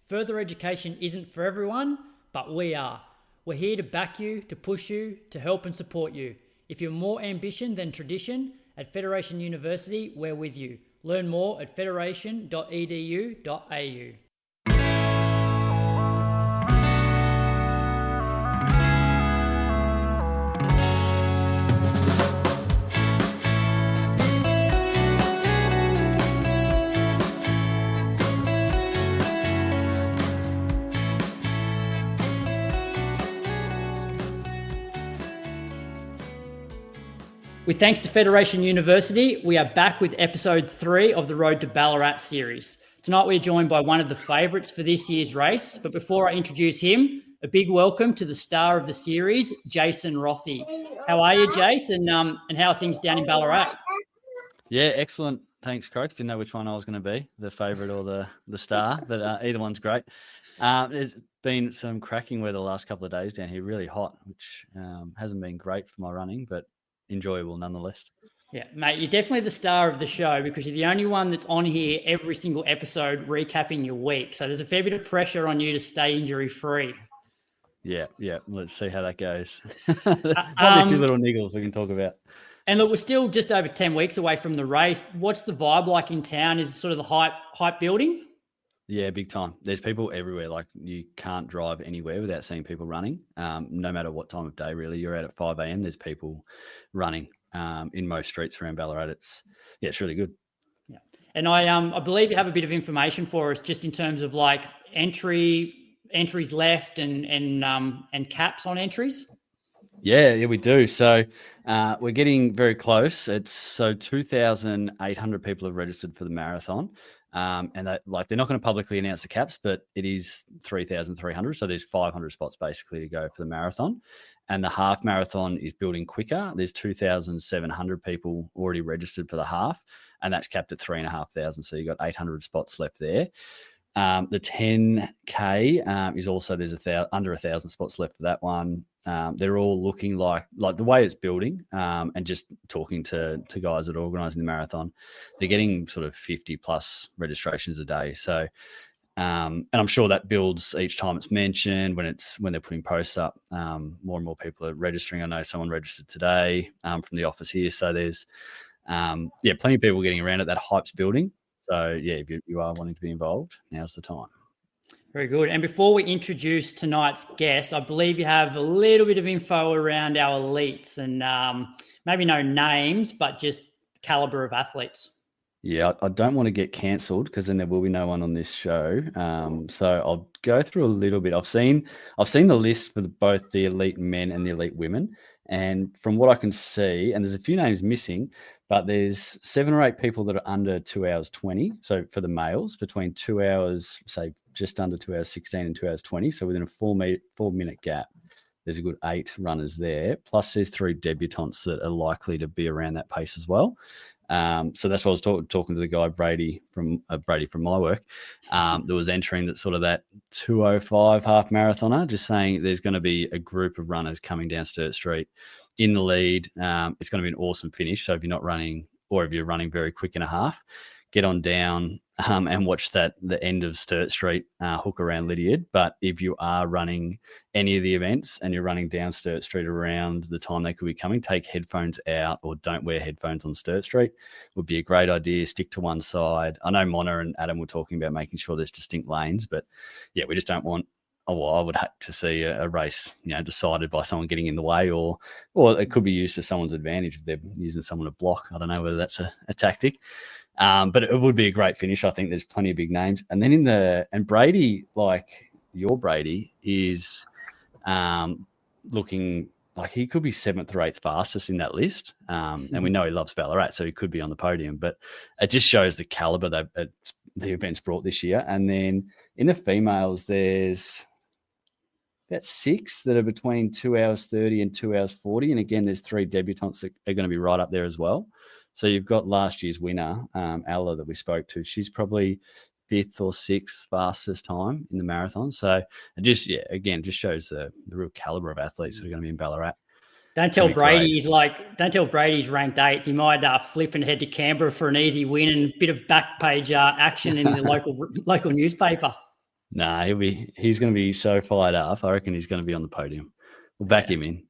Further education isn't for everyone, but we are. We're here to back you, to push you, to help and support you. If you're more ambition than tradition, at Federation University, we're with you. Learn more at federation.edu.au. With thanks to Federation University, we are back with episode 3 of the Road to Ballarat series. Tonight we're joined by one of the favourites for this year's race. But before I introduce him, a big welcome to the star of the series, Jason Rossi. How are you, Jason? And how are things down in Ballarat? Yeah, excellent. Thanks, Crokes. Didn't know which one I was going to be, the favourite or the star, but either one's great. There's been some cracking weather the last couple of days down here, really hot, which hasn't been great for my running, but enjoyable nonetheless. Yeah, mate, you're definitely the star of the show because you're the only one that's on here every single episode recapping your week. So there's a fair bit of pressure on you to stay injury-free. Yeah. Let's see how that goes. Probably a few little niggles we can talk about. And look, we're still just over 10 weeks away from the race. What's the vibe like in town? Is sort of the hype building? Yeah, big time. There's people everywhere. Like you can't drive anywhere without seeing people running. No matter what time of day, really. You're out at 5 a.m. There's people running in most streets around Ballarat. It's really good. Yeah, and I believe you have a bit of information for us just in terms of like entries left and caps on entries. Yeah, we do. So we're getting very close. It's 2,800 people have registered for the marathon. And they're not going to publicly announce the caps, but it is 3,300. So there's 500 spots basically to go for the marathon. And the half marathon is building quicker. There's 2,700 people already registered for the half, and that's capped at 3,500. So you've got 800 spots left there. The 10K is also, there's under 1,000 spots left for that one. They're all looking like the way it's building, and just talking to guys that are organising the marathon, they're getting sort of 50 plus registrations a day. So, and I'm sure that builds each time it's mentioned when they're putting posts up. More and more people are registering. I know someone registered today from the office here. So there's plenty of people getting around it. That hype's building. So yeah, if you are wanting to be involved, now's the time. Very good. And before we introduce tonight's guest, I believe you have a little bit of info around our elites and maybe no names, but just caliber of athletes. Yeah, I don't want to get cancelled because then there will be no one on this show. So I'll go through a little bit. I've seen the list for both the elite men and the elite women. And from what I can see, and there's a few names missing, but there's 7 or 8 people that are under 2 hours 20. So for the males, between 2 hours, say just under 2 hours 16 and 2 hours 20. So within a 4 minute gap, there's a good 8 runners there. Plus there's 3 debutants that are likely to be around that pace as well. So that's what I was talking to the guy, Brady from my work, that was entering that sort of that 2:05 half marathoner, just saying there's going to be a group of runners coming down Sturt Street in the lead. It's going to be an awesome finish. So if you're not running, or if you're running very quick in a half, get on down and watch the end of Sturt Street hook around Lydiard. But if you are running any of the events and you're running down Sturt Street around the time they could be coming, take headphones out or don't wear headphones on Sturt Street. Would be a great idea. Stick to one side. I know Mona and Adam were talking about making sure there's distinct lanes, but yeah, we just don't want. I would hate to see a race, decided by someone getting in the way, or it could be used to someone's advantage if they're using someone to block. I don't know whether that's a tactic. But it would be a great finish. I think there's plenty of big names. And then and Brady, like your Brady, is looking like he could be 7th or 8th fastest in that list. And we know he loves Ballarat, so he could be on the podium. But it just shows the caliber that the event's brought this year. And then in the females, there's about 6 that are between 2 hours 30 and 2 hours 40. And again, there's 3 debutants that are going to be right up there as well. So you've got last year's winner, Ella, that we spoke to. She's probably 5th or 6th fastest time in the marathon. So it just shows the real caliber of athletes that are going to be in Ballarat. Don't tell Brady he's ranked 8th. He might flip and head to Canberra for an easy win and a bit of back page action in the local newspaper. Nah, he's going to be so fired up. I reckon he's going to be on the podium. We'll back him in.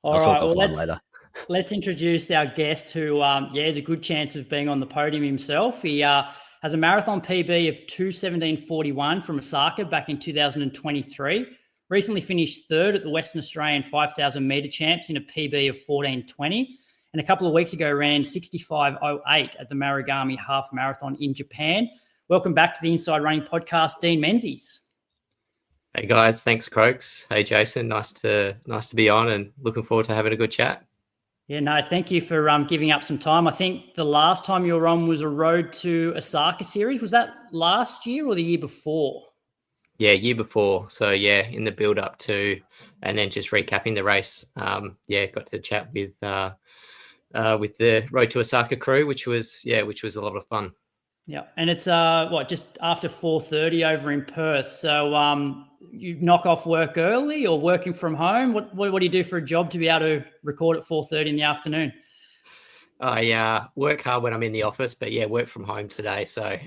All I'll right. talk Well, offline later. let's introduce our guest who, has a good chance of being on the podium himself. He has a marathon PB of 2:17:41 from Osaka back in 2023. Recently finished third at the Western Australian 5,000 metre champs in a PB of 14:20. And a couple of weeks ago ran 65:08 at the Marugame Half Marathon in Japan. Welcome back to the Inside Running Podcast, Dean Menzies. Hey guys, thanks Crokes. Hey Jason, nice to be on and looking forward to having a good chat. Yeah, no, thank you for giving up some time. I think the last time you were on was a Road to Osaka series. Was that last year or the year before? Yeah, year before. So yeah, in the build up to, and then just recapping the race. Got to chat with the Road to Osaka crew, which was a lot of fun. Yeah, and it's just after 4:30 over in Perth. So you knock off work early or working from home? What do you do for a job to be able to record at 4:30 in the afternoon? I work hard when I'm in the office, but yeah, work from home today. So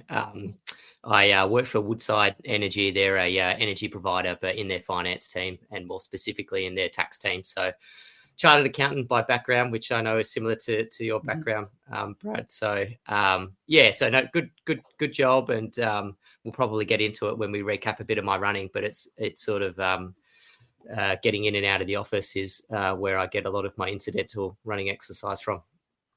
I work for Woodside Energy. They're a energy provider, but in their finance team and more specifically in their tax team. So chartered accountant by background, which I know is similar to your background, Brad. So good job, and we'll probably get into it when we recap a bit of my running. But it's sort of getting in and out of the office is where I get a lot of my incidental running exercise from.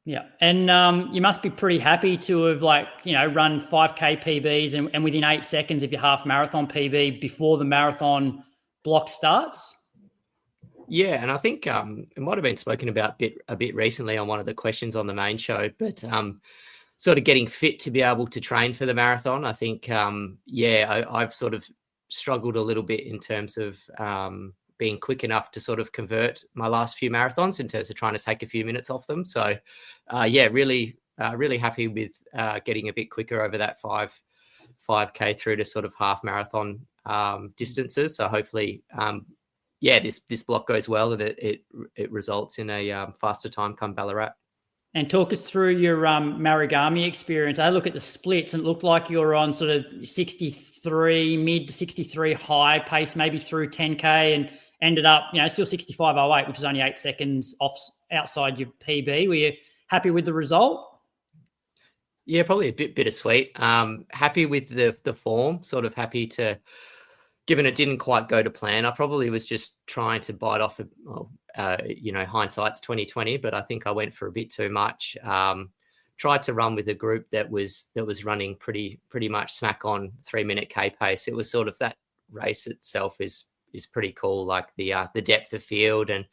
Yeah, and you must be pretty happy to have run 5K PBs and within 8 seconds of your half marathon PB before the marathon block starts. Yeah, and I think it might have been spoken about a bit recently on one of the questions on the main show, but sort of getting fit to be able to train for the marathon. I think, I've sort of struggled a little bit in terms of being quick enough to sort of convert my last few marathons in terms of trying to take a few minutes off them. So, really happy with getting a bit quicker over that 5K through to sort of half marathon distances. So hopefully, this block goes well and it results in a faster time come Ballarat. And talk us through your Marugame experience. I look at the splits and it looked like you were on sort of 63 mid to 63 high pace, maybe through 10K, and ended up, still 65:08, which is only 8 seconds outside your PB. Were you happy with the result? Yeah, probably a bit bittersweet. Happy with the form, sort of happy to. Given it didn't quite go to plan, I probably was just trying to bite off. Hindsight's 2020, but I think I went for a bit too much. Tried to run with a group that was running pretty much smack on 3-minute K pace. It was sort of that race itself is pretty cool, like the depth of field, and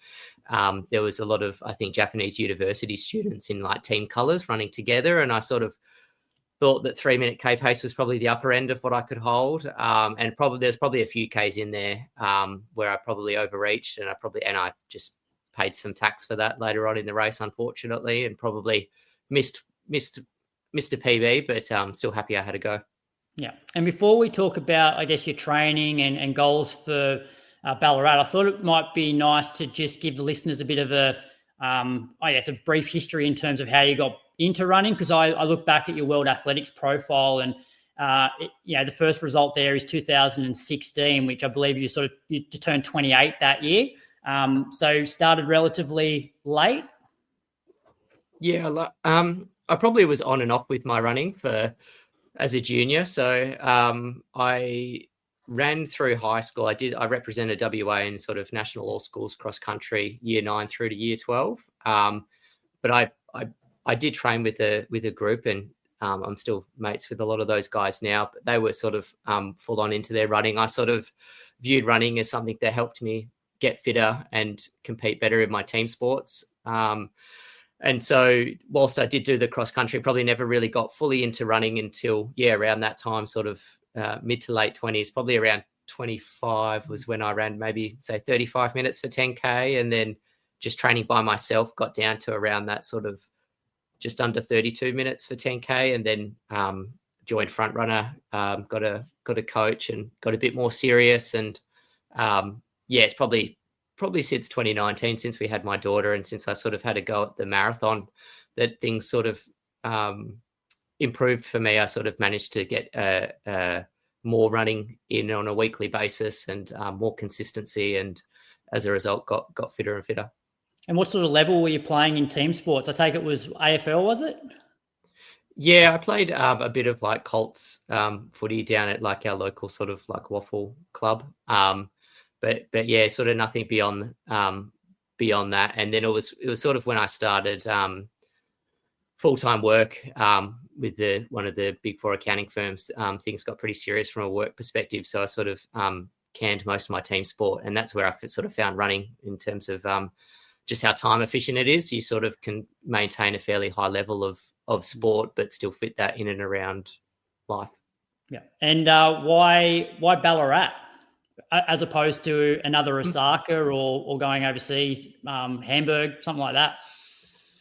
there was a lot of, I think, Japanese university students in like team colors running together, and I sort of thought that 3-minute K pace was probably the upper end of what I could hold. And there's probably a few Ks in there where I probably overreached, and I just paid some tax for that later on in the race, unfortunately, and probably missed a PB, but still happy I had a go. Yeah. And before we talk about, I guess, your training and goals for Ballarat, I thought it might be nice to just give the listeners a bit of a brief history in terms of how you got into running, because I look back at your World Athletics profile and the first result there is 2016, which I believe you turned 28 that year. So started relatively late. Yeah, I probably was on and off with my running as a junior. So I ran through high school. I represented WA in sort of national all schools cross country year 9 through to year 12. But I did train with a group, and I'm still mates with a lot of those guys now, but they were sort of full on into their running. I sort of viewed running as something that helped me get fitter and compete better in my team sports. And so whilst I did do the cross country, probably never really got fully into running until, around that time, sort of mid to late 20s, probably around 25 was when I ran maybe say 35 minutes for 10K, and then just training by myself got down to around that sort of just under 32 minutes for 10K, and then joined Front Runner, got a coach and got a bit more serious. And it's probably since 2019, since we had my daughter and since I sort of had a go at the marathon, that things sort of improved for me. I sort of managed to get a more running in on a weekly basis and more consistency, and as a result got fitter and fitter. And what sort of level were you playing in team sports? I take it was AFL, was it? Yeah, I played a bit of like Colts footy down at like our local sort of like waffle club. But yeah, sort of nothing beyond that. And then it was sort of when I started full-time work with one of the big four accounting firms. Things got pretty serious from a work perspective. So I sort of canned most of my team sport, and that's where I sort of found running in terms of just how time efficient it is. You sort of can maintain a fairly high level of sport, but still fit that in and around life. Yeah. And why Ballarat as opposed to another Osaka or going overseas, Hamburg, something like that?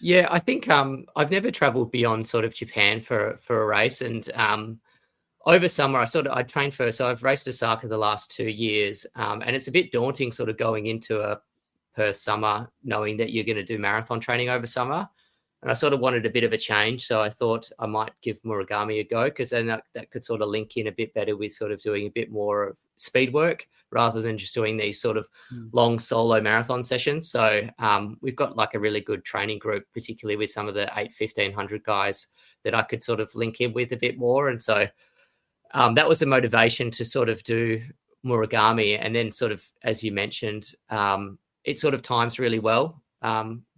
Yeah, I think I've never traveled beyond sort of Japan for a race, and over summer I trained for, so I've raced Osaka the last 2 years, and it's a bit daunting sort of going into a Perth summer knowing that you're going to do marathon training over summer. And I sort of wanted a bit of a change. So I thought I might give Murakami a go, because then that could sort of link in a bit better with sort of doing a bit more of speed work rather than just doing these sort of long solo marathon sessions. So we've got like a really good training group, particularly with some of the 1500 guys that I could sort of link in with a bit more. And so that was the motivation to sort of do Murakami. And then sort of, as you mentioned, it sort of times really well.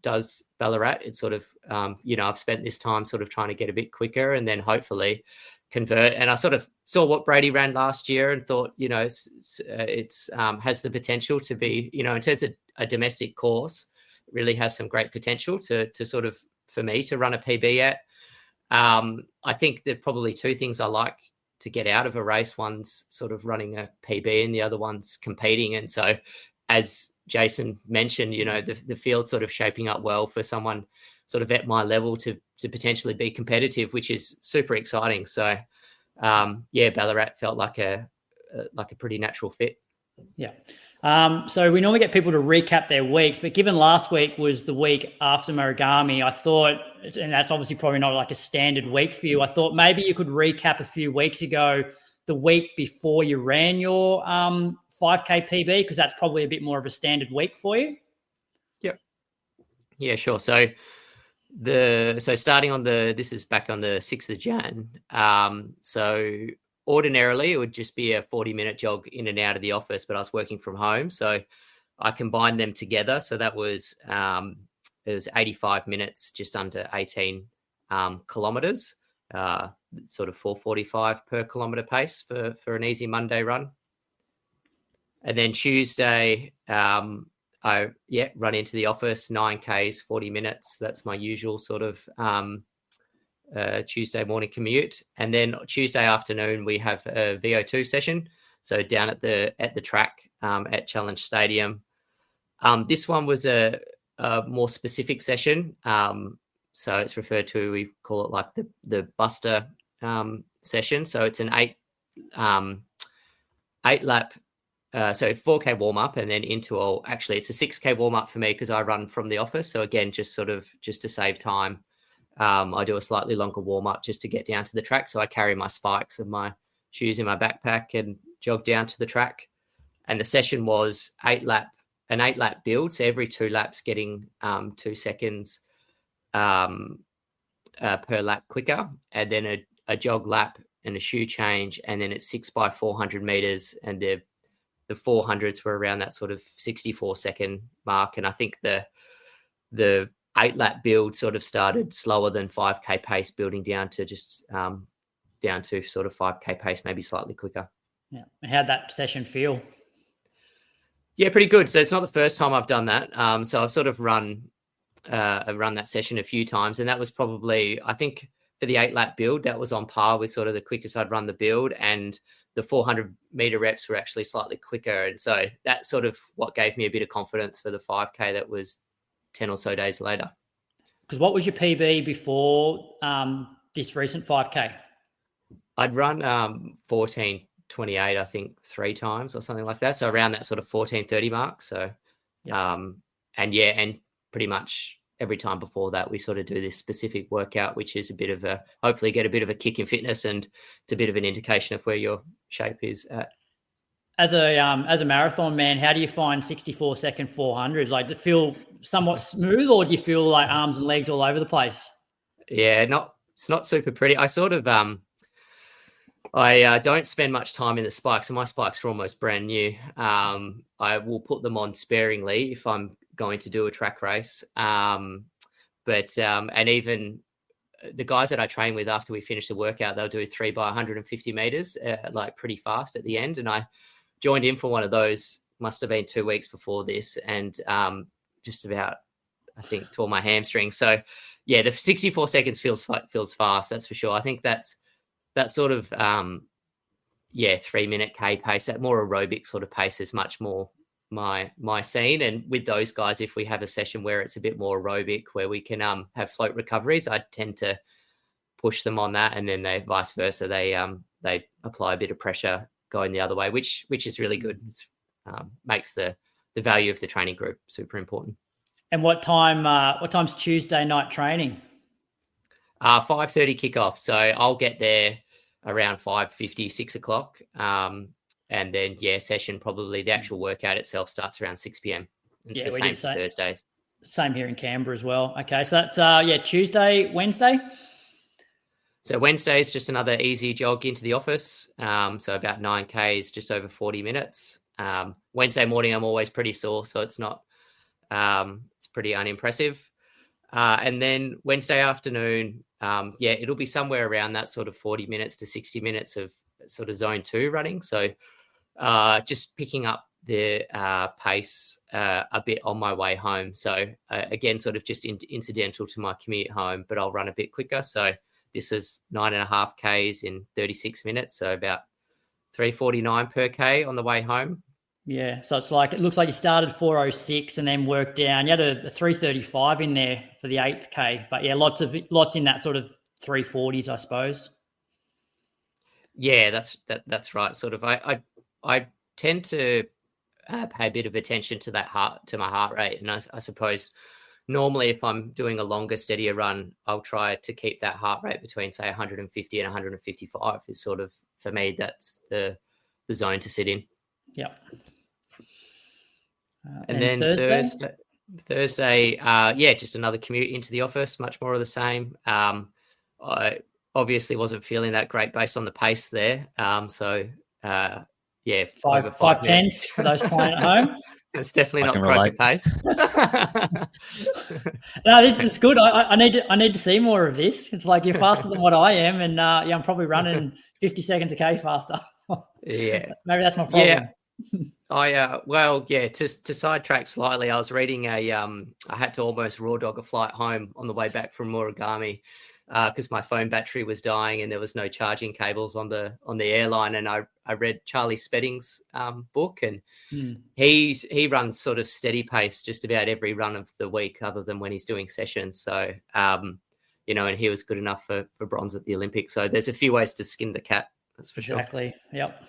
Does Ballarat. It's sort of, I've spent this time sort of trying to get a bit quicker and then hopefully convert. And I sort of saw what Brady ran last year and thought, it's has the potential to be, in terms of a domestic course, it really has some great potential to sort of, for me to run a PB at. I think there are probably two things I like to get out of a race. One's sort of running a PB and the other one's competing. And so as Jason mentioned, the field sort of shaping up well for someone sort of at my level to potentially be competitive, which is super exciting. So, Ballarat felt like a pretty natural fit. Yeah. So we normally get people to recap their weeks, but given last week was the week after Murakami, I thought, and that's obviously probably not like a standard week for you, I thought maybe you could recap a few weeks ago, the week before you ran your 5K PB, because that's probably a bit more of a standard week for you. Yep. Yeah, sure. So starting on this is back on the 6th of Jan. So ordinarily it would just be a 40-minute jog in and out of the office, but I was working from home. So I combined them together. So that was, it was 85 minutes, just under 18 kilometers, sort of 4:45 per kilometer pace for an easy Monday run. And then Tuesday, I run into the office, 9Ks, 40 minutes. That's my usual sort of Tuesday morning commute. And then Tuesday afternoon, we have a VO2 session. So down at the track at Challenge Stadium. This one was a more specific session. So it's referred to, we call it like the Buster session. So it's an eight lap. So 4K warm up and then it's a 6K warm up for me because I run from the office. So again, just to save time, I do a slightly longer warm up just to get down to the track. So I carry my spikes and my shoes in my backpack and jog down to the track. And the session was an 8 lap build. So every 2 laps getting 2 seconds per lap quicker, and then a jog lap and a shoe change. And then it's 6x400 meters, and the 400s were around that sort of 64-second mark. And I think the 8 lap build sort of started slower than 5K pace, building down to down to sort of 5K pace, maybe slightly quicker. Yeah. How'd that session feel? Yeah, pretty good. So it's not the first time I've done that. So I've sort of run that session a few times, and that was probably, I think for the 8 lap build, that was on par with sort of the quickest I'd run the build, and the 400 meter reps were actually slightly quicker. And so that's sort of what gave me a bit of confidence for the 5K that was 10 or so days later. Because what was your PB before this recent 5K? I'd run 14:28, I think, 3 times or something like that. So around that sort of 14:30 mark. So, and pretty much every time before that, we sort of do this specific workout, which is hopefully get a bit of a kick in fitness, and it's a bit of an indication of where your shape is at. As a marathon man, how do you find 64-second 400s? Like, do you feel somewhat smooth, or do you feel like arms and legs all over the place? Yeah, it's not super pretty. I sort of I don't spend much time in the spikes, and my spikes are almost brand new. I will put them on sparingly if I'm going to do a track race. And even the guys that I train with, after we finish the workout, they'll do 3 by 150 meters, like pretty fast at the end. And I joined in for one of those, must have been 2 weeks before this, and just about, I think, tore my hamstring. So yeah, the 64 seconds feels fast, that's for sure. I think that sort of 3-minute K pace, that more aerobic sort of pace, is much more my scene. And with those guys, if we have a session where it's a bit more aerobic, where we can have float recoveries, I tend to push them on that, and then they vice versa, they apply a bit of pressure going the other way, which is really good. It makes the value of the training group super important. And what time's Tuesday night training? 5:30 kickoff. So I'll get there around 5:50, 6 o'clock. And then, session, probably the actual workout itself starts around 6 p.m. It's the same for Thursdays. Same here in Canberra as well. Okay, so that's Tuesday, Wednesday. So Wednesday is just another easy jog into the office. So about 9Ks, just over 40 minutes. Wednesday morning, I'm always pretty sore, so it's not, it's pretty unimpressive. And then Wednesday afternoon, it'll be somewhere around that sort of 40 minutes to 60 minutes of sort of zone 2 running. So just picking up the pace a bit on my way home. So again, sort of just incidental to my commute home, but I'll run a bit quicker. So this was 9.5 Ks in 36 minutes. So about 3:49 per K on the way home. Yeah. So it looks like you started 4:06 and then worked down. You had a 3:35 in there for the 8th K, but yeah, lots in that sort of 3:40s, I suppose. Yeah, that's right. Sort of, I tend to pay a bit of attention to my heart rate, and I suppose normally if I'm doing a longer, steadier run, I'll try to keep that heart rate between, say, 150 and 155 is sort of, for me, that's the zone to sit in. Yeah. And then Thursday, just another commute into the office, much more of the same. I obviously wasn't feeling that great based on the pace there. 5:10s for those playing at home. It's definitely not Croker pace. No, this is good. I need to see more of this. It's like you're faster than what I am, and I'm probably running 50 seconds a K faster. Yeah, maybe that's my problem. Yeah, to sidetrack slightly, I was reading I had to almost raw dog a flight home on the way back from Murakami because my phone battery was dying and there was no charging cables on the airline. And I read Charlie Spedding's book, and he runs sort of steady pace just about every run of the week, other than when he's doing sessions. So and he was good enough for bronze at the Olympics. So there's a few ways to skin the cat. That's for sure. Exactly. Yep.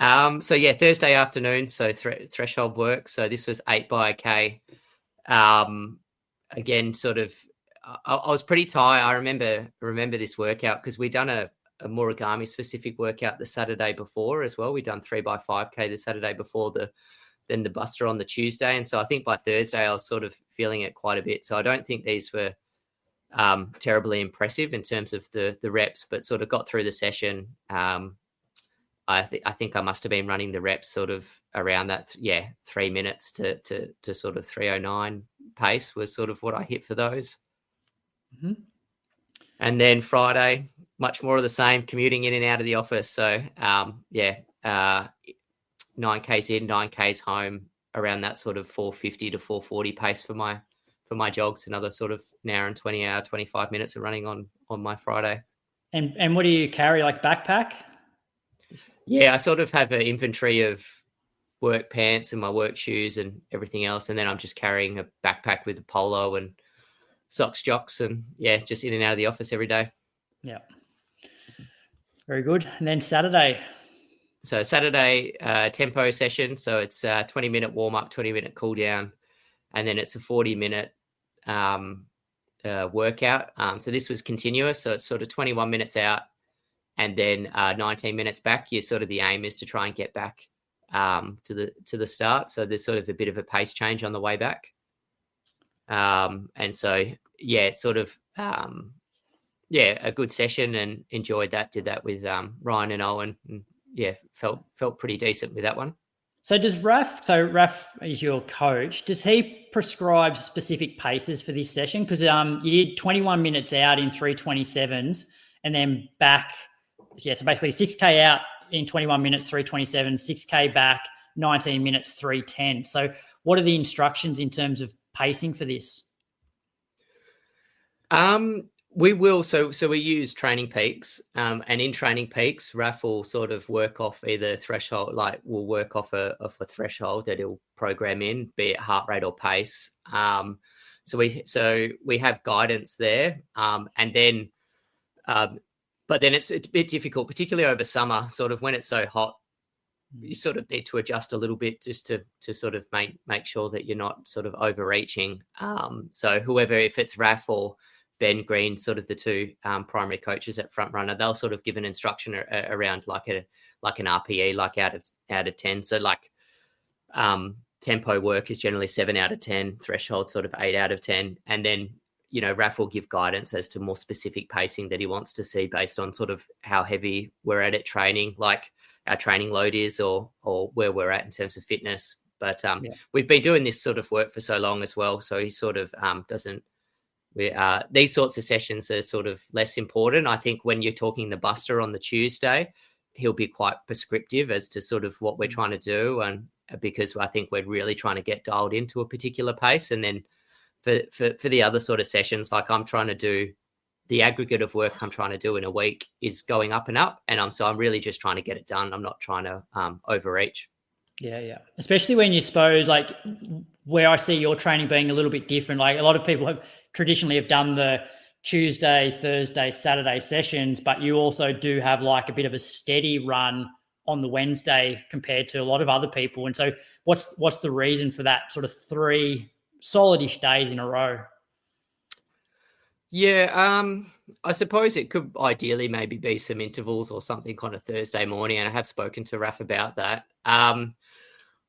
Thursday afternoon, so threshold work. So this was 8 by a K. Again, sort of, I was pretty tired. I remember this workout because we'd done a Murakami specific workout the Saturday before as well. We'd done 3 by 5K the Saturday before then the Buster on the Tuesday. And so I think by Thursday I was sort of feeling it quite a bit. So I don't think these were terribly impressive in terms of the reps, but sort of got through the session. I think I must have been running the reps sort of around that 3 minutes to sort of 3:09 pace was sort of what I hit for those. Mm-hmm. And then Friday, much more of the same, commuting in and out of the office. So 9Ks in, 9Ks home, around that sort of 4:50 to 4:40 pace for my jogs. Another sort of an hour and 25 minutes of running on my Friday. And what do you carry, like backpack? Yeah, I sort of have an inventory of work pants and my work shoes and everything else. And then I'm just carrying a backpack with a polo and socks, jocks, and just in and out of the office every day. Yeah. Very good. And then Saturday. So Saturday, tempo session. So it's a 20-minute warm up, 20-minute cool down. And then it's a 40-minute workout. So this was continuous. So it's sort of 21 minutes out and then 19 minutes back. The aim is to try and get back to the start. So there's sort of a bit of a pace change on the way back. And so, yeah, a good session, and enjoyed that. Did that with Ryan and Owen. And yeah, felt pretty decent with that one. So does Raf is your coach, does he prescribe specific paces for this session? Because you did 21 minutes out in 3:27s and then back. Yeah, so basically 6K out in 21 minutes, 3:27, 6K back, 19 minutes, 3:10. So what are the instructions in terms of pacing for this? We will. So we use Training Peaks, and in Training Peaks, Raf will sort of work off either threshold, like we'll work off a threshold that he'll program in, be it heart rate or pace. So we have guidance there, and then, but then it's a bit difficult, particularly over summer. Sort of when it's so hot, you sort of need to adjust a little bit just to sort of make sure that you're not sort of overreaching. So whoever, if it's Raf or Ben Green, sort of the two primary coaches at Front Runner, they'll sort of give an instruction around like an RPE, like out of 10. So like tempo work is generally 7 out of 10, threshold sort of 8 out of 10, and then Raf will give guidance as to more specific pacing that he wants to see based on sort of how heavy we're at training, like our training load is, or where we're at in terms of fitness. But we've been doing this sort of work for so long as well, so he sort of doesn't. These sorts of sessions are sort of less important. I think when you're talking the Buster on the Tuesday, he'll be quite prescriptive as to sort of what we're trying to do, and because I think we're really trying to get dialed into a particular pace. And then for the other sort of sessions, like I'm trying to do the aggregate of work I'm trying to do in a week is going up and up, and I'm really just trying to get it done. I'm not trying to overreach. Yeah. Especially when you suppose, like where I see your training being a little bit different. Like a lot of people have traditionally done the Tuesday, Thursday, Saturday sessions, but you also do have like a bit of a steady run on the Wednesday compared to a lot of other people. And so what's the reason for that sort of 3 solidish days in a row? Yeah, I suppose it could ideally maybe be some intervals or something on a Thursday morning, and I have spoken to Raf about that.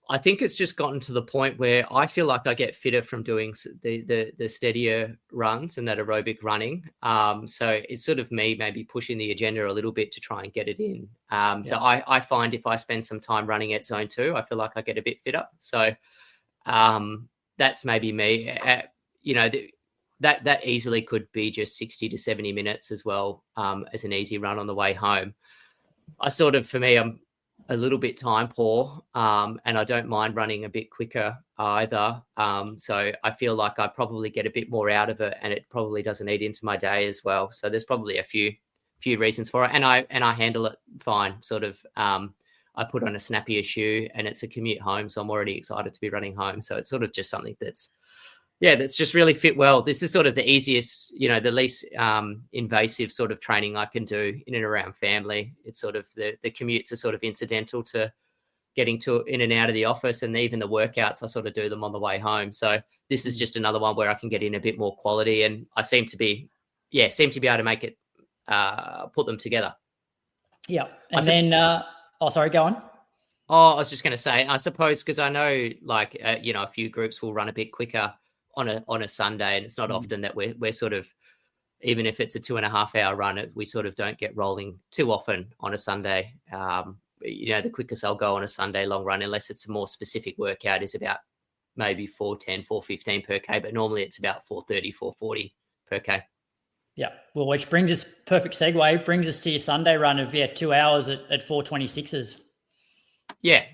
I think it's just gotten to the point where I feel like I get fitter from doing the steadier runs and that aerobic running. So it's sort of me maybe pushing the agenda a little bit to try and get it in. So I find if I spend some time running at zone 2, I feel like I get a bit fitter. So that's maybe me. That easily could be just 60 to 70 minutes as well, as an easy run on the way home. For me, I'm a little bit time poor, and I don't mind running a bit quicker either. So I feel like I probably get a bit more out of it, and it probably doesn't eat into my day as well. So there's probably a few reasons for it, and I handle it fine. Sort of, I put on a snappier shoe, and it's a commute home, so I'm already excited to be running home. So it's sort of just something that's just really fit well. This is sort of the easiest, the least invasive sort of training I can do in and around family. It's sort of the commutes are sort of incidental to getting to in and out of the office, and even the workouts, I sort of do them on the way home. So this is just another one where I can get in a bit more quality, and I seem to be able to make it, put them together. Yeah. And sorry, go on. Oh, I was just going to say, I suppose, because I know like, a few groups will run a bit quicker on a Sunday, and it's not often that we're sort of, even if it's a 2.5 hour run, we sort of don't get rolling too often on a Sunday. The quickest I'll go on a Sunday long run, unless it's a more specific workout, is about maybe 4:10, 4:15 per K, but normally it's about 4:30, 4:40 per K. Yeah. Well, which brings us, perfect segue, brings us to your Sunday run of 2 hours at 4:26s. Yeah.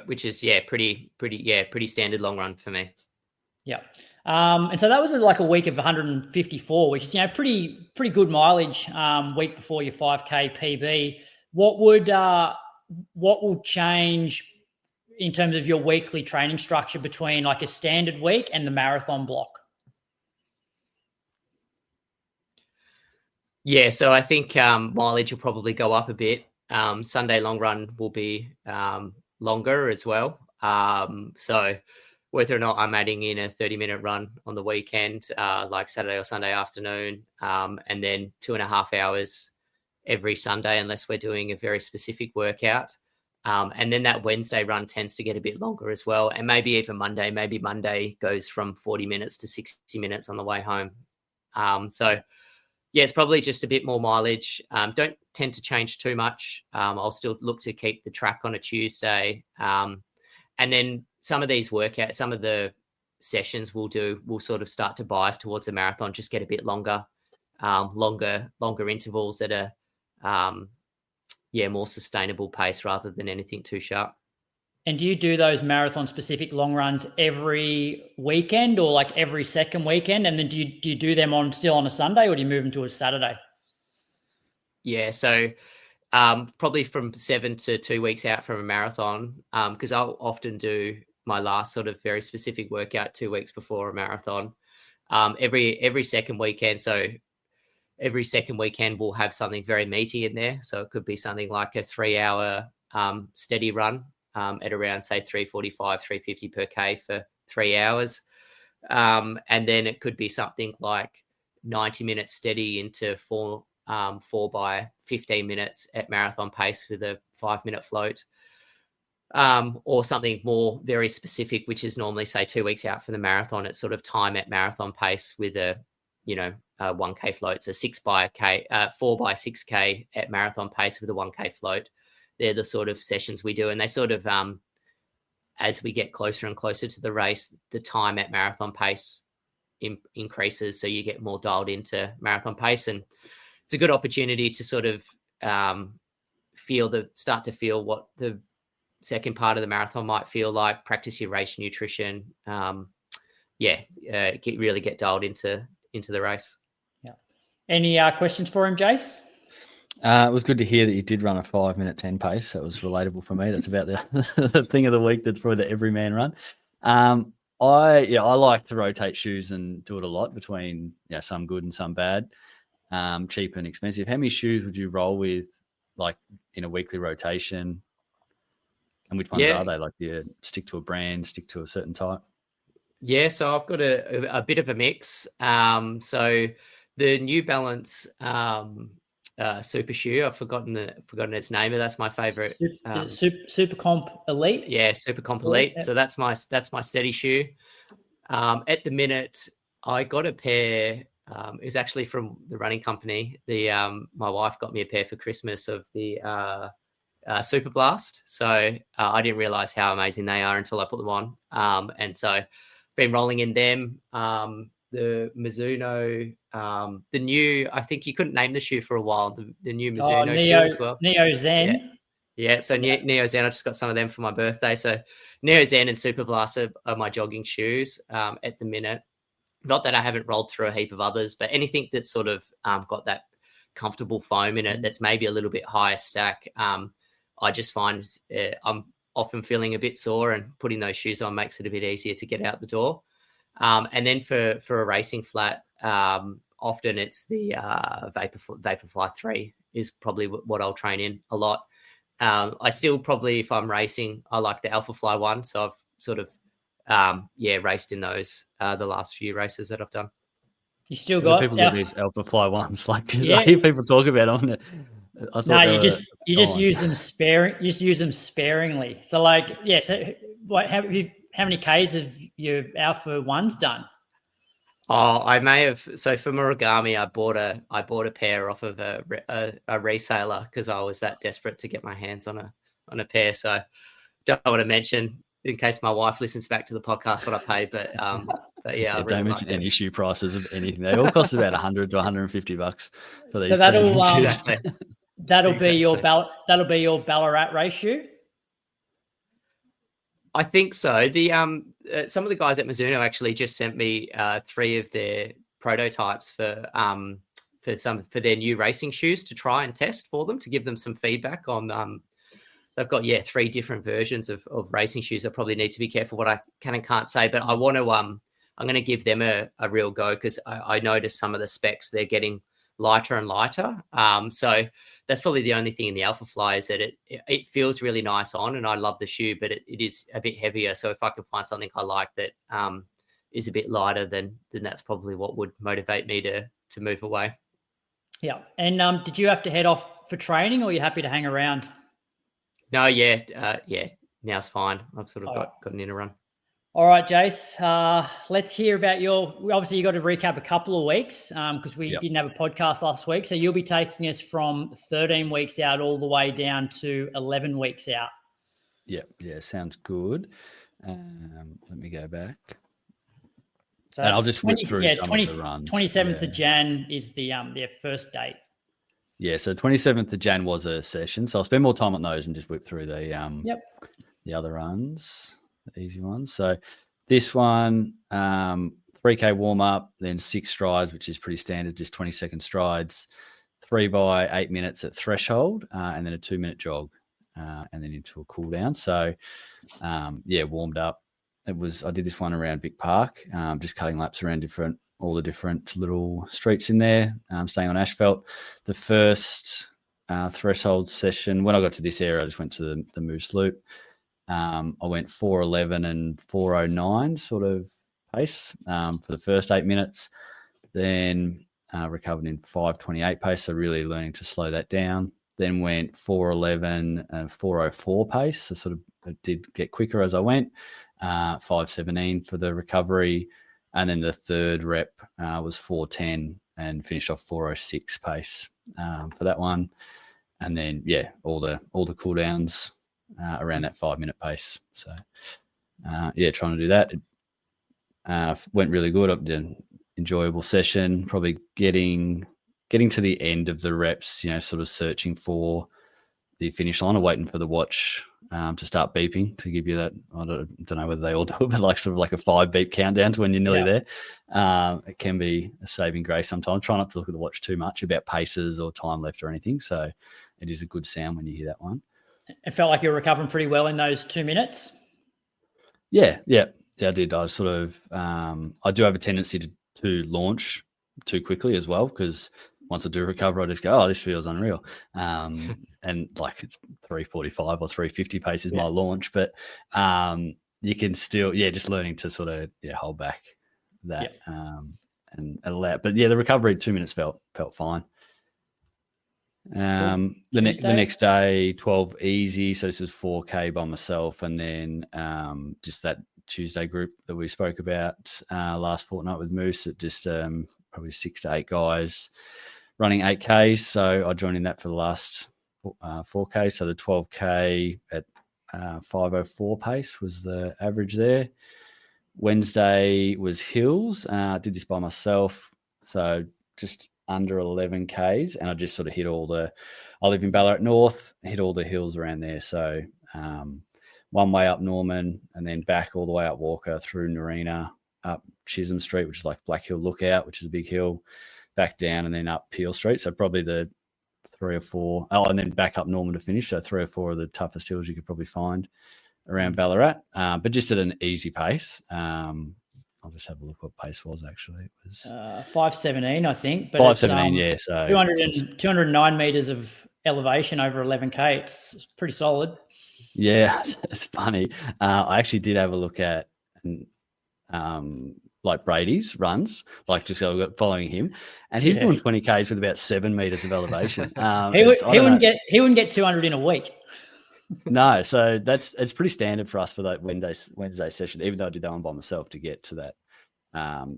Which is, pretty standard long run for me. Yeah. And so that was like a week of 154, which is, pretty good mileage, week before your 5K PB. What will change in terms of your weekly training structure between like a standard week and the marathon block? Yeah. So I think, mileage will probably go up a bit. Sunday long run will be, longer as well. So whether or not I'm adding in a 30-minute run on the weekend, like Saturday or Sunday afternoon, and then 2.5 hours every Sunday, unless we're doing a very specific workout. And then that Wednesday run tends to get a bit longer as well. And maybe even Monday. Maybe Monday goes from 40 minutes to 60 minutes on the way home. So, yeah, it's probably just a bit more mileage. Don't tend to change too much. I'll still look to keep the track on a Tuesday. And then some of these workouts, some of the sessions we'll sort of start to bias towards the marathon, just get a bit longer, longer intervals at a more sustainable pace rather than anything too sharp. And do you do those marathon specific long runs every weekend or like every second weekend? And then do you do them still on a Sunday, or do you move them to a Saturday? Yeah. So probably from 7 to 2 weeks out from a marathon, because I'll often do my last sort of very specific workout 2 weeks before a marathon, every second weekend. So every second weekend we'll have something very meaty in there. So it could be something like a 3-hour steady run at around, say, 345, 350 per K for 3 hours. And then it could be something like 90 minutes steady into 4 by 15 minutes at marathon pace with a 5-minute float. Or something more very specific, which is normally, say, 2 weeks out from the marathon. It's sort of time at marathon pace with a 1K float. So 4 by 6K at marathon pace with a 1K float. They're the sort of sessions we do. And they sort of, as we get closer and closer to the race, the time at marathon pace increases. So you get more dialed into marathon pace. And it's a good opportunity to sort of start to feel what the second part of the marathon might feel like, practice your race nutrition. Really get dialed into the race. Yeah. Any questions for him, Jace? It was good to hear that you did run a 5-minute 10 pace. That was relatable for me. That's about the thing of the week. That's probably the everyman run. I like to rotate shoes and do it a lot between some good and some bad, cheap and expensive. How many shoes would you roll with, like, in a weekly rotation? And which ones are they? Like, do you stick to a brand, stick to a certain type? Yeah, so I've got a bit of a mix. So the New Balance super shoe, I've forgotten its name, but that's my favorite. Super Comp Elite. Yeah, Super Comp Elite. Yep. So that's my steady shoe. At the minute, I got a pair. It was actually from the running company. My wife got me a pair for Christmas of the Super Blast. So I didn't realize how amazing they are until I put them on. And so been rolling in them. The Mizuno, the new, I think you couldn't name the shoe for a while, the new Mizuno shoe as well. Neo Zen. Yeah, so Neo Zen, I just got some of them for my birthday. So Neo Zen and Super Blast are my jogging shoes at the minute. Not that I haven't rolled through a heap of others, but anything that's sort of got that comfortable foam in it that's maybe a little bit higher stack, I just find I'm often feeling a bit sore, and putting those shoes on makes it a bit easier to get out the door. And then for a racing flat, often it's the Vaporfly 3 is probably what I'll train in a lot. I still probably, if I'm racing, I like the Alphafly 1. So I've sort of, raced in those the last few races that I've done. You still got people got these Alphafly 1s. Like, I hear people talk about them. You just use them sparingly. So, like, so how many Ks have your Alpha 1s done? Oh, I may have. So for Murakami, I bought a pair off of a reseller because I was that desperate to get my hands on a pair. So don't want to mention, in case my wife listens back to the podcast, what I paid, but yeah, I really don't mention any shoe prices of anything. They all cost about $100 to $150 for these. So that'll exactly. That'll be your Ballarat race shoe. I think so. The some of the guys at Mizuno actually just sent me 3 of their prototypes for their new racing shoes to try and test for them, to give them some feedback on. They've got 3 different versions of racing shoes. I probably need to be careful what I can and can't say, but I want to. I'm going to give them a real go, because I noticed some of the specs they're getting lighter and lighter. So that's probably the only thing in the Alpha Fly is that it feels really nice on, and I love the shoe, but it is a bit heavier. So if I can find something I like that is a bit lighter, then that's probably what would motivate me to move away. Yeah. And did you have to head off for training, or are you happy to hang around? No, yeah. Now's fine. I've sort of gotten in a run. All right, Jace, let's hear about obviously you got to recap a couple of weeks because we didn't have a podcast last week. So you'll be taking us from 13 weeks out all the way down to 11 weeks out. Yeah, sounds good. Let me go back. So and I'll just whip through some of the runs. 27th of Jan is the their first date. Yeah, so 27th of Jan was a session. So I'll spend more time on those and just whip through the other runs. Easy ones. So this one, 3K warm up, then 6 strides, which is pretty standard, just 20-second strides, 3 by 8 minutes at threshold, and then a 2-minute jog, and then into a cool down. So warmed up. I did this one around Vic Park, just cutting laps around all the different little streets in there, staying on asphalt. The first threshold session, when I got to this area, I just went to the Moose Loop. I went 4:11 and 4:09 sort of pace for the first 8 minutes, then recovered in 5:28 pace, so really learning to slow that down. Then went 4:11 and 4:04 pace, so sort of it did get quicker as I went, 5:17 for the recovery, and then the third rep was 4:10 and finished off 4:06 pace for that one, and then all the cool downs around that 5-minute pace. So, trying to do that. It went really good. Enjoyable session. Probably getting to the end of the reps, sort of searching for the finish line or waiting for the watch to start beeping to give you that. I don't know whether they all do it, but like sort of like a 5-beep countdown to when you're nearly there. It can be a saving grace sometimes. Try not to look at the watch too much about paces or time left or anything. So it is a good sound when you hear that one. It felt like you were recovering pretty well in those 2 minutes. Yeah, I did. I sort of, I do have a tendency to launch too quickly as well, because once I do recover, I just go, this feels unreal. And like it's 3:45 or 3:50 pace is my launch, but you can still, just learning to sort of hold back that and allow. But the recovery 2 minutes felt fine. The next day 12 easy, so this was 4K by myself, and then just that Tuesday group that we spoke about last fortnight with Moose, at just probably 6 to 8 guys running 8Ks. So I joined in that for the last 4K. So the 12K at 5:04 pace was the average there. Wednesday was hills. I did this by myself, so just under 11 Ks, and I just sort of I live in Ballarat North, hit all the hills around there. So one way up Norman, and then back all the way up Walker through Narina, up Chisholm Street, which is like Black Hill Lookout, which is a big hill, back down, and then up Peel Street. So probably the 3 or 4, and then back up Norman to finish. So 3 or 4 of the toughest hills you could probably find around Ballarat, but just at an easy pace. I'll just have a look what pace was actually. It was 5:17, I think. But 5:17, so 209 meters of elevation over 11K. It's pretty solid. Yeah, it's funny. I actually did have a look at like Brady's runs, like just following him, and he's doing 20Ks with about 7 meters of elevation. He wouldn't get 200 in a week. No, so it's pretty standard for us for that Wednesday session, even though I did that one by myself to get to that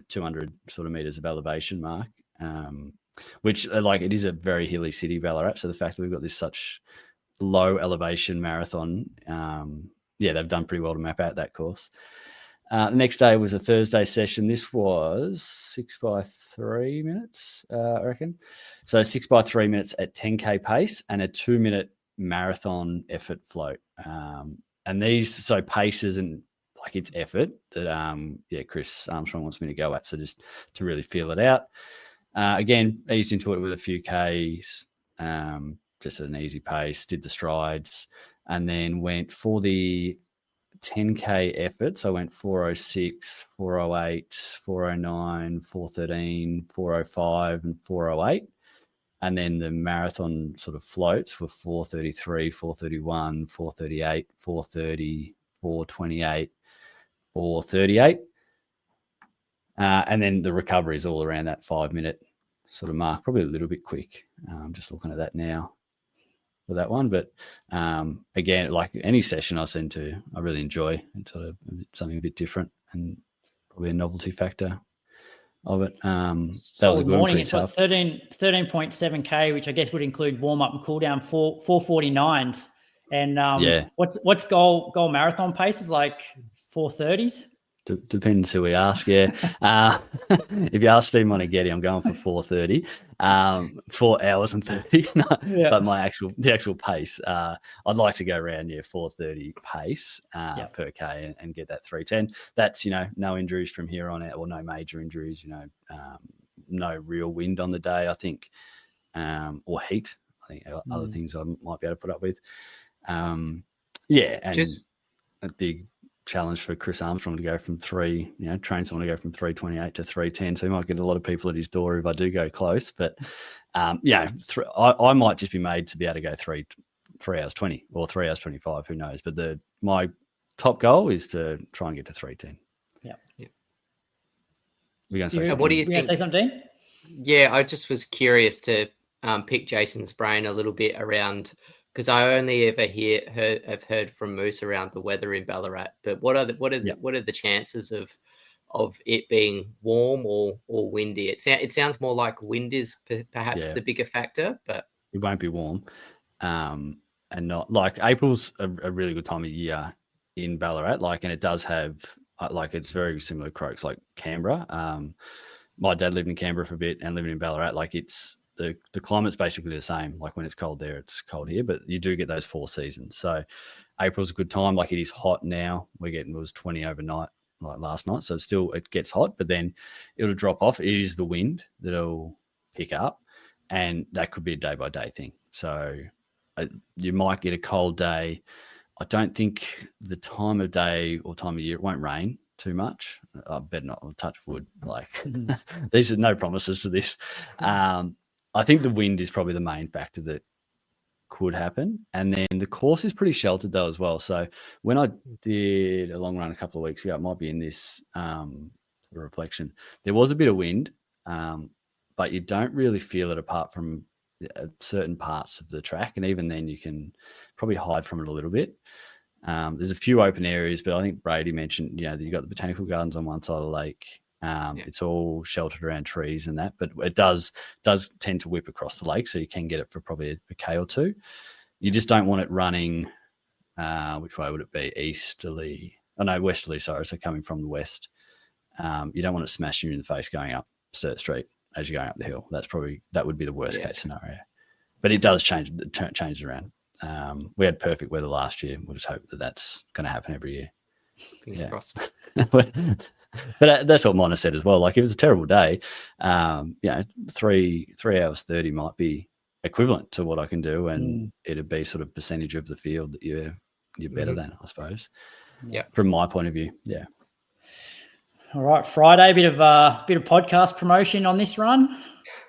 200 sort of meters of elevation mark, which like it is a very hilly city, Ballarat. So the fact that we've got this such low elevation marathon, they've done pretty well to map out that course. The next day was a Thursday session. This was 6 by 3 minutes, I reckon. So 6 by 3 minutes at 10K pace and a 2-minute marathon effort float. And these, so pace isn't like it's effort that, Chris Armstrong wants me to go at. So just to really feel it out. Again, eased into it with a few Ks, just at an easy pace, did the strides, and then went for the 10K effort. So I went 4:06, 4:08, 4:09, 4:13, 4:05, and 4:08. And then the marathon sort of floats were 4:33, 4:31, 4:38, 4:30, 4:28, 4:38. And then the recovery is all around that 5-minute sort of mark, probably a little bit quick. I'm just looking at that now for that one. But again, like any session I really enjoy. It's sort of something a bit different and probably a novelty factor of it. That was a good morning. one, It's what 13.7K, which I guess would include warm up and cool down, 4:49s. And what's goal marathon pace is like 4:30s. Depends who we ask. Yeah. If you ask Steve Monaghetti, I'm going for 4:30, 4 hours and 30. But the actual pace, I'd like to go around 4:30 pace per K and get that 3:10. That's, no injuries from here on out, or no major injuries, no real wind on the day, I think, or heat. I think other things I might be able to put up with. And just a big challenge for Chris Armstrong to go from train someone to go from 3:28 to 3:10. So he might get a lot of people at his door if I do go close. But I might just be made to be able to go 3 hours 20 or 3 hours 25. Who knows? But my top goal is to try and get to 3:10. Yeah. We're going to say something. What do you think? You're going to say something? Yeah, I just was curious to pick Jason's brain a little bit around, because I only ever have heard from Moose around the weather in Ballarat. But what are the chances of it being warm or windy? It sounds more like wind is perhaps the bigger factor, but it won't be warm. And not like April's a really good time of year in Ballarat. And it does have it's very similar to Crokes, like Canberra. My dad lived in Canberra for a bit and living in Ballarat. It's the climate's basically the same. Like when it's cold there, it's cold here, but you do get those 4 seasons. So April's a good time. It is hot now. It was 20 overnight, like last night. So it gets hot, but then it'll drop off. It is the wind that'll pick up, and that could be a day by day thing. So you might get a cold day. I don't think the time of day or time of year, it won't rain too much. I better not. I'll touch wood. These are no promises to this. I think the wind is probably the main factor that could happen. And then the course is pretty sheltered though as well. So when I did a long run a couple of weeks ago, it might be in this sort of reflection, there was a bit of wind, but you don't really feel it apart from certain parts of the track. And even then you can probably hide from it a little bit. There's a few open areas, but I think Brady mentioned, you've got the botanical gardens on one side of the lake. It's all sheltered around trees and that, but it does tend to whip across the lake, so you can get it for probably a K or two. You just don't want it running, which way would it be? Westerly, sorry, so coming from the west. You don't want it smashing you in the face going up Sturt Street as you're going up the hill. That would be the worst case scenario. But it does change around. We had perfect weather last year. We'll just hope that that's going to happen every year. Fingers crossed. But that's what Mona said as well. If it was a terrible day, 3 hours 30 might be equivalent to what I can do, and it'd be sort of percentage of the field that you're better than, I suppose. Yeah, from my point of view. Yeah. All right, Friday, bit of podcast promotion on this run.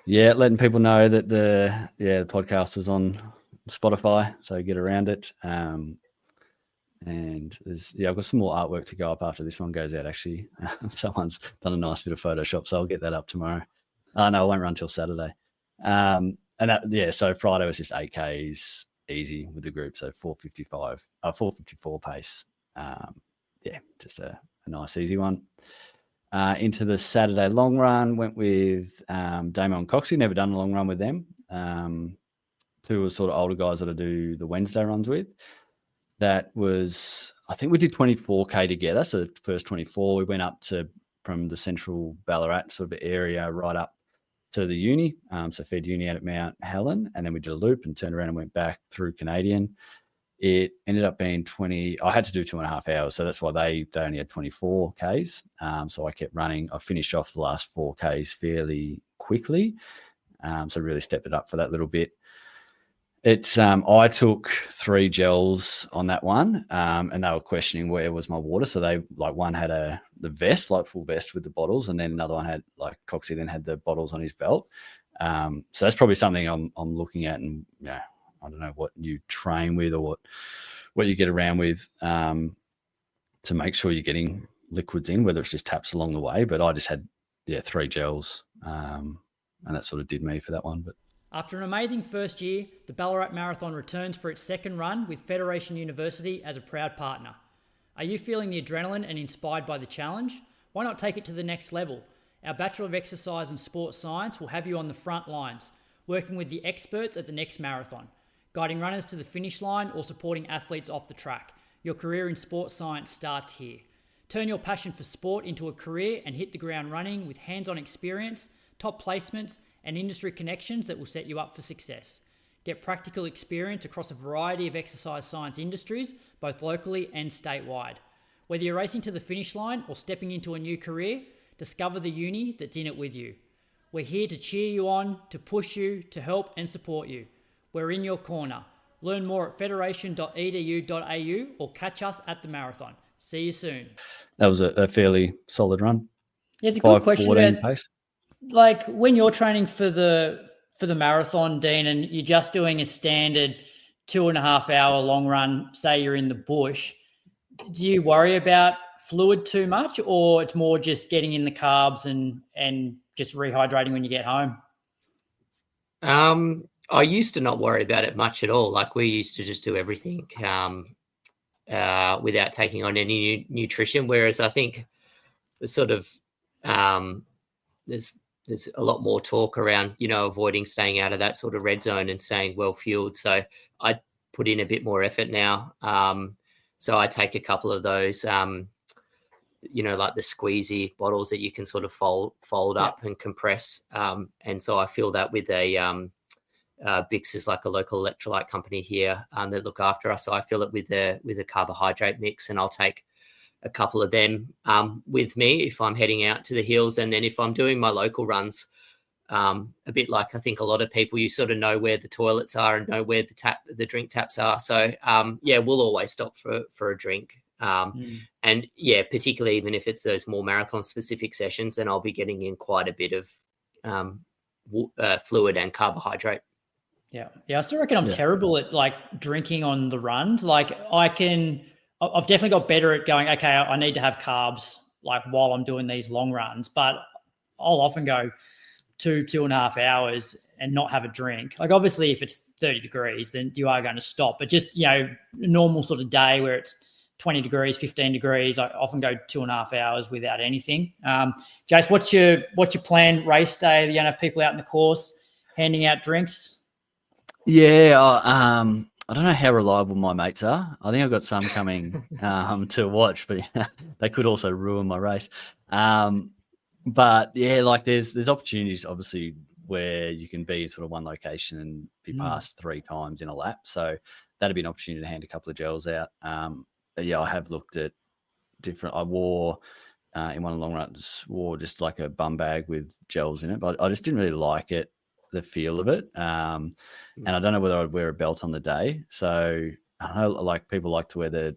Yeah, letting people know that the podcast is on Spotify, so get around it. And I've got some more artwork to go up after this one goes out, actually. Someone's done a nice bit of Photoshop, so I'll get that up tomorrow. No, it won't run till Saturday. So Friday was just 8Ks easy with the group, so 454 pace. Just a nice easy one. Into the Saturday long run, went with Damo and Coxie, never done a long run with them. Two sort of older guys that I do the Wednesday runs with. That was, I think we did 24K together. So the first 24, we went up from the central Ballarat sort of area right up to the uni. So fed uni out at Mount Helen, and then we did a loop and turned around and went back through Canadian. It ended up being 20. I had to do 2.5 hours. So that's why they only had 24 Ks. So I kept running. I finished off the last 4 Ks fairly quickly. So really stepped it up for that little bit. It's I took 3 gels on that one, and they were questioning where was my water. So they one had the vest, full vest with the bottles, and then another one had Coxie then had the bottles on his belt. So that's probably something I'm looking at, and I don't know what you train with or what you get around with to make sure you're getting liquids in, whether it's just taps along the way. But I just had 3 gels, and that sort of did me for that one. But after an amazing first year, the Ballarat Marathon returns for its second run with Federation University as a proud partner. Are you feeling the adrenaline and inspired by the challenge? Why not take it to the next level? Our Bachelor of Exercise and Sports Science will have you on the front lines, working with the experts at the next marathon, guiding runners to the finish line or supporting athletes off the track. Your career in sports science starts here. Turn your passion for sport into a career and hit the ground running with hands-on experience, top placements, and industry connections that will set you up for success. Get practical experience across a variety of exercise science industries, both locally and statewide. Whether you're racing to the finish line or stepping into a new career, discover the uni that's in it with you. We're here to cheer you on, to push you, to help and support you. We're in your corner. Learn more at federation.edu.au or catch us at the marathon. See you soon. that was a fairly solid run. Yeah, it's a good question 5:14 about, pace. like, when you're training for the marathon, Dean, and you're just doing a standard 2.5 hour long run, say you're in the bush, do you worry about fluid too much, or it's more just getting in the carbs and just rehydrating when you get home? I used to not worry about it much at all. Like, we used to just do everything without taking on any nutrition. Whereas I think the sort of there's a lot more talk around, avoiding staying out of that sort of red zone and staying well fueled. So I put in a bit more effort now. So I take a couple of those, like the squeezy bottles that you can sort of fold up and compress. And so I fill that with a Bix is like a local electrolyte company here that look after us. So I fill it with a carbohydrate mix, and I'll take a couple of them with me if I'm heading out to the hills. And then if I'm doing my local runs, a bit like I think a lot of people, you sort of know where the toilets are and know where the drink taps are. So we'll always stop for a drink. And particularly even if it's those more marathon specific sessions, then I'll be getting in quite a bit of fluid and carbohydrate. Yeah. I still reckon I'm terrible at like drinking on the runs. Like I've definitely got better at going, okay, I need to have carbs like while I'm doing these long runs, but I'll often go 2.5 hours and not have a drink. Like obviously if it's 30 degrees, then you are going to stop, but just, a normal sort of day where it's 20 degrees, 15 degrees, I often go 2.5 hours without anything. Jace, what's your plan race day? You have people out in the course handing out drinks? Yeah, I don't know how reliable my mates are. I think I've got some coming to watch, but they could also ruin my race. But yeah, like there's opportunities obviously where you can be sort of one location and be passed 3 times in a lap. So that'd be an opportunity to hand a couple of gels out. But yeah, I have looked at different. I wore in one of the long runs, just like a bum bag with gels in it, but I just didn't really like it, the feel of it. And I don't know whether I'd wear a belt on the day. So I don't know, like people like to wear the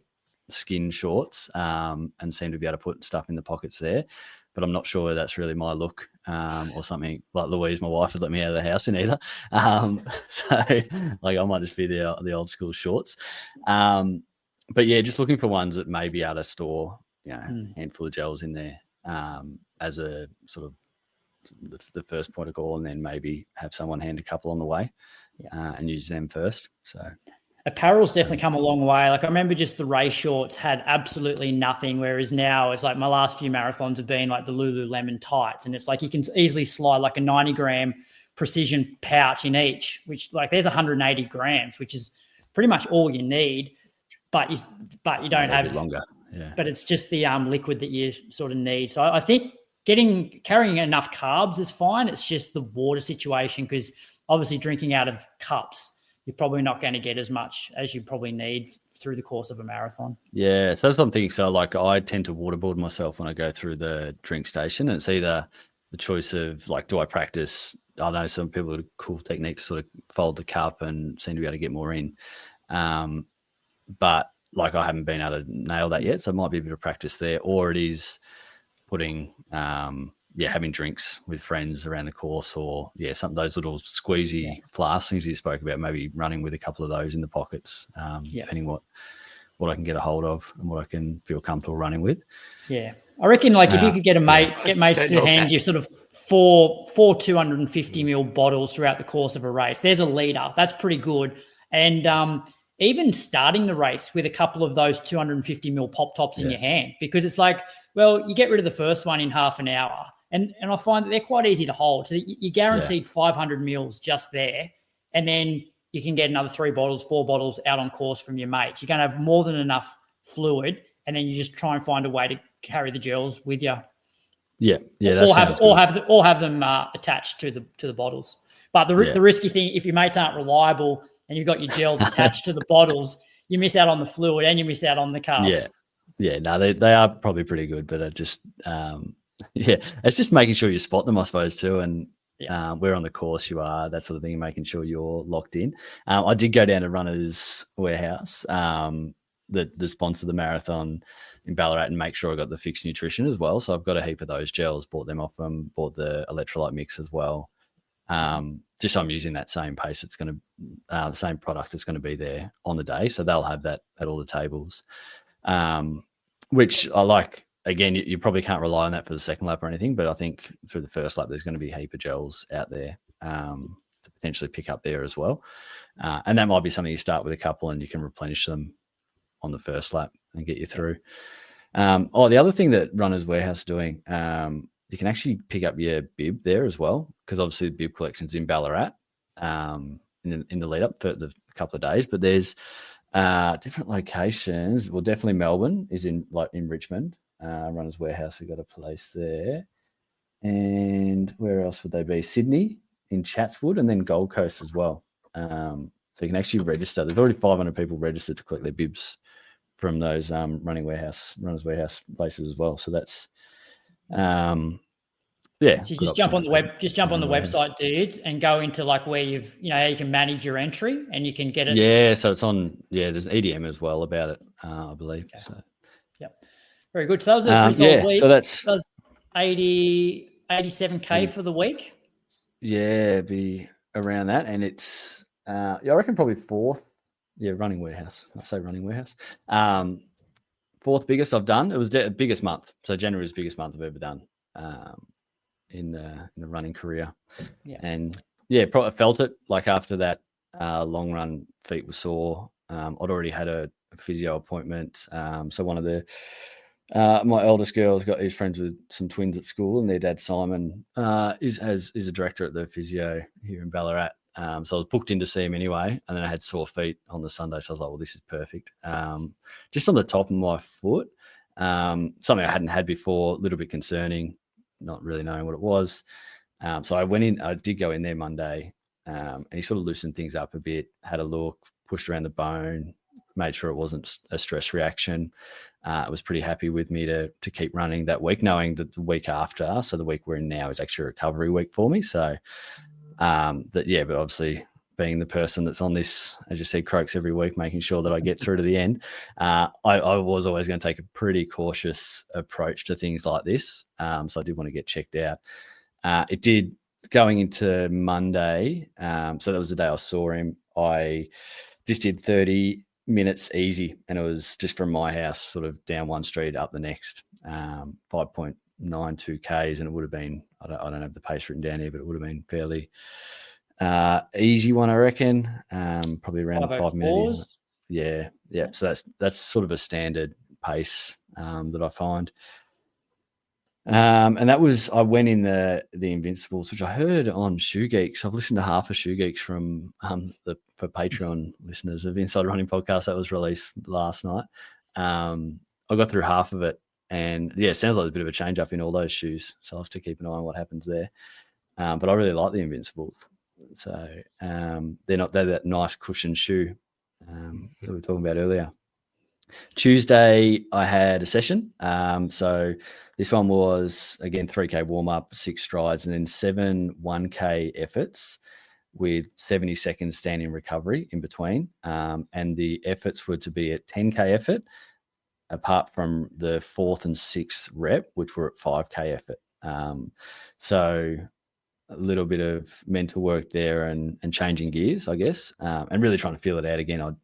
skin shorts and seem to be able to put stuff in the pockets there. But I'm not sure whether that's really my look or something like Louise, my wife, would let me out of the house in either. So like I might just be the old school shorts. But yeah, just looking for ones that may be able to store, a handful of gels in there as a sort of the first point of call, and then maybe have someone hand a couple on the way and use them first. So apparel's definitely come a long way. Like I remember just the race shorts had absolutely nothing, whereas now it's like my last few marathons have been like the Lululemon tights, and it's like you can easily slide like a 90-gram precision pouch in each, which like there's 180 grams, which is pretty much all you need. But you don't have longer. Yeah. But it's just the liquid that you sort of need. So I think carrying enough carbs is fine. It's just the water situation, because obviously drinking out of cups, you're probably not going to get as much as you probably need through the course of a marathon. Yeah, so that's what I'm thinking. So like I tend to waterboard myself when I go through the drink station. And it's either the choice of like, do I practice? I know some people have a cool technique to sort of fold the cup and seem to be able to get more in. But like I haven't been able to nail that yet. So it might be a bit of practice there, or it is putting having drinks with friends around the course, or some of those little squeezy flask things you spoke about, maybe running with a couple of those in the pockets, depending what I can get a hold of and what I can feel comfortable running with. Yeah. I reckon like if you could get mates to hand you sort of four 250 ml bottles throughout the course of a race, there's a leader. That's pretty good. And even starting the race with a couple of those 250 ml pop tops in your hand, because it's like, well, you get rid of the first one in half an hour. And I find that they're quite easy to hold. So you're guaranteed 500 mils just there. And then you can get another 3 bottles, 4 bottles out on course from your mates. You're going to have more than enough fluid. And then you just try and find a way to carry the gels with you. Yeah. Or have them attached to the bottles. But the risky thing, if your mates aren't reliable and you've got your gels attached to the bottles, you miss out on the fluid and you miss out on the carbs. No, they are probably pretty good, but it's just making sure you spot them, I suppose, too, and where on the course you are, that sort of thing, and making sure you're locked in. I did go down to Runners Warehouse, the sponsor the marathon in Ballarat, and make sure I got the fixed nutrition as well. So I've got a heap of those gels, bought them off them, bought the electrolyte mix as well. Just so I'm using that same pace. It's going to the same product that's going to be there on the day. So they'll have that at all the tables, which I like. Again, you probably can't rely on that for the second lap or anything, but I think through the first lap, there's going to be a heap of gels out there to potentially pick up there as well. And that might be something you start with a couple and you can replenish them on the first lap and get you through. The other thing that Runners Warehouse is doing, you can actually pick up your bib there as well, because obviously the bib collection's in Ballarat in the lead up for the couple of days, but there's different locations. Well, definitely Melbourne is in Richmond. Runners Warehouse, we've got a place there. And where else would they be? Sydney, in Chatswood, and then Gold Coast as well. So you can actually register. There's already 500 people registered to collect their bibs from those Runners Warehouse places as well. So that's So you just jump on the website, dude, and go into like where you can manage your entry and you can get it. Yeah, so it's on. Yeah, there's an EDM as well about it, I believe. Okay. So, very good. So that was a pretty solid week. So that was 87K for the week. Yeah, be around that, and it's I reckon probably fourth. Yeah, Running Warehouse. I say Running Warehouse. Fourth biggest I've done. It was the biggest month. So January was the biggest month I've ever done in the running career. Yeah. And probably felt it like after that long run, feet were sore. I'd already had a physio appointment. So one of the my eldest girl's is friends with some twins at school, and their dad Simon is a director at the physio here in Ballarat. So I was booked in to see him anyway, and then I had sore feet on the Sunday, so I was like, well, this is perfect. Just on the top of my foot, something I hadn't had before, a little bit concerning, not really knowing what it was. So I did go in there Monday, and he sort of loosened things up a bit, had a look, pushed around the bone, made sure it wasn't a stress reaction. I was pretty happy with me to keep running that week, knowing that the week after, so the week we're in now, is actually a recovery week for me. So but obviously being the person that's on this, as you said, Crokes every week, making sure that I get through to the end, I was always going to take a pretty cautious approach to things like this. So I did want to get checked out. It did going into Monday. So that was the day I saw him. I just did 30 minutes easy, and it was just from my house sort of down one street up the next, 5.92 Ks, and it would have been, I don't have the pace written down here, but it would have been fairly easy one, I reckon, probably around 5 minutes. Yeah. So that's sort of a standard pace that I find. And that was, I went in the Invincibles, which I heard on Shoe Geeks. I've listened to half of Shoe Geeks from for Patreon listeners of Inside Running Podcast that was released last night. I got through half of it, and it sounds like there's a bit of a change up in all those shoes. So I'll have to keep an eye on what happens there. But I really like the Invincibles. So they're that nice cushioned shoe that we were talking about earlier. Tuesday, I had a session. So this one was, again, 3K warm-up, 6 strides, and then 7 1K efforts with 70 seconds standing recovery in between. And the efforts were to be a 10K effort, apart from the 4th and 6th rep, which were at 5K effort. So a little bit of mental work there and changing gears, I guess, and really trying to feel it out again.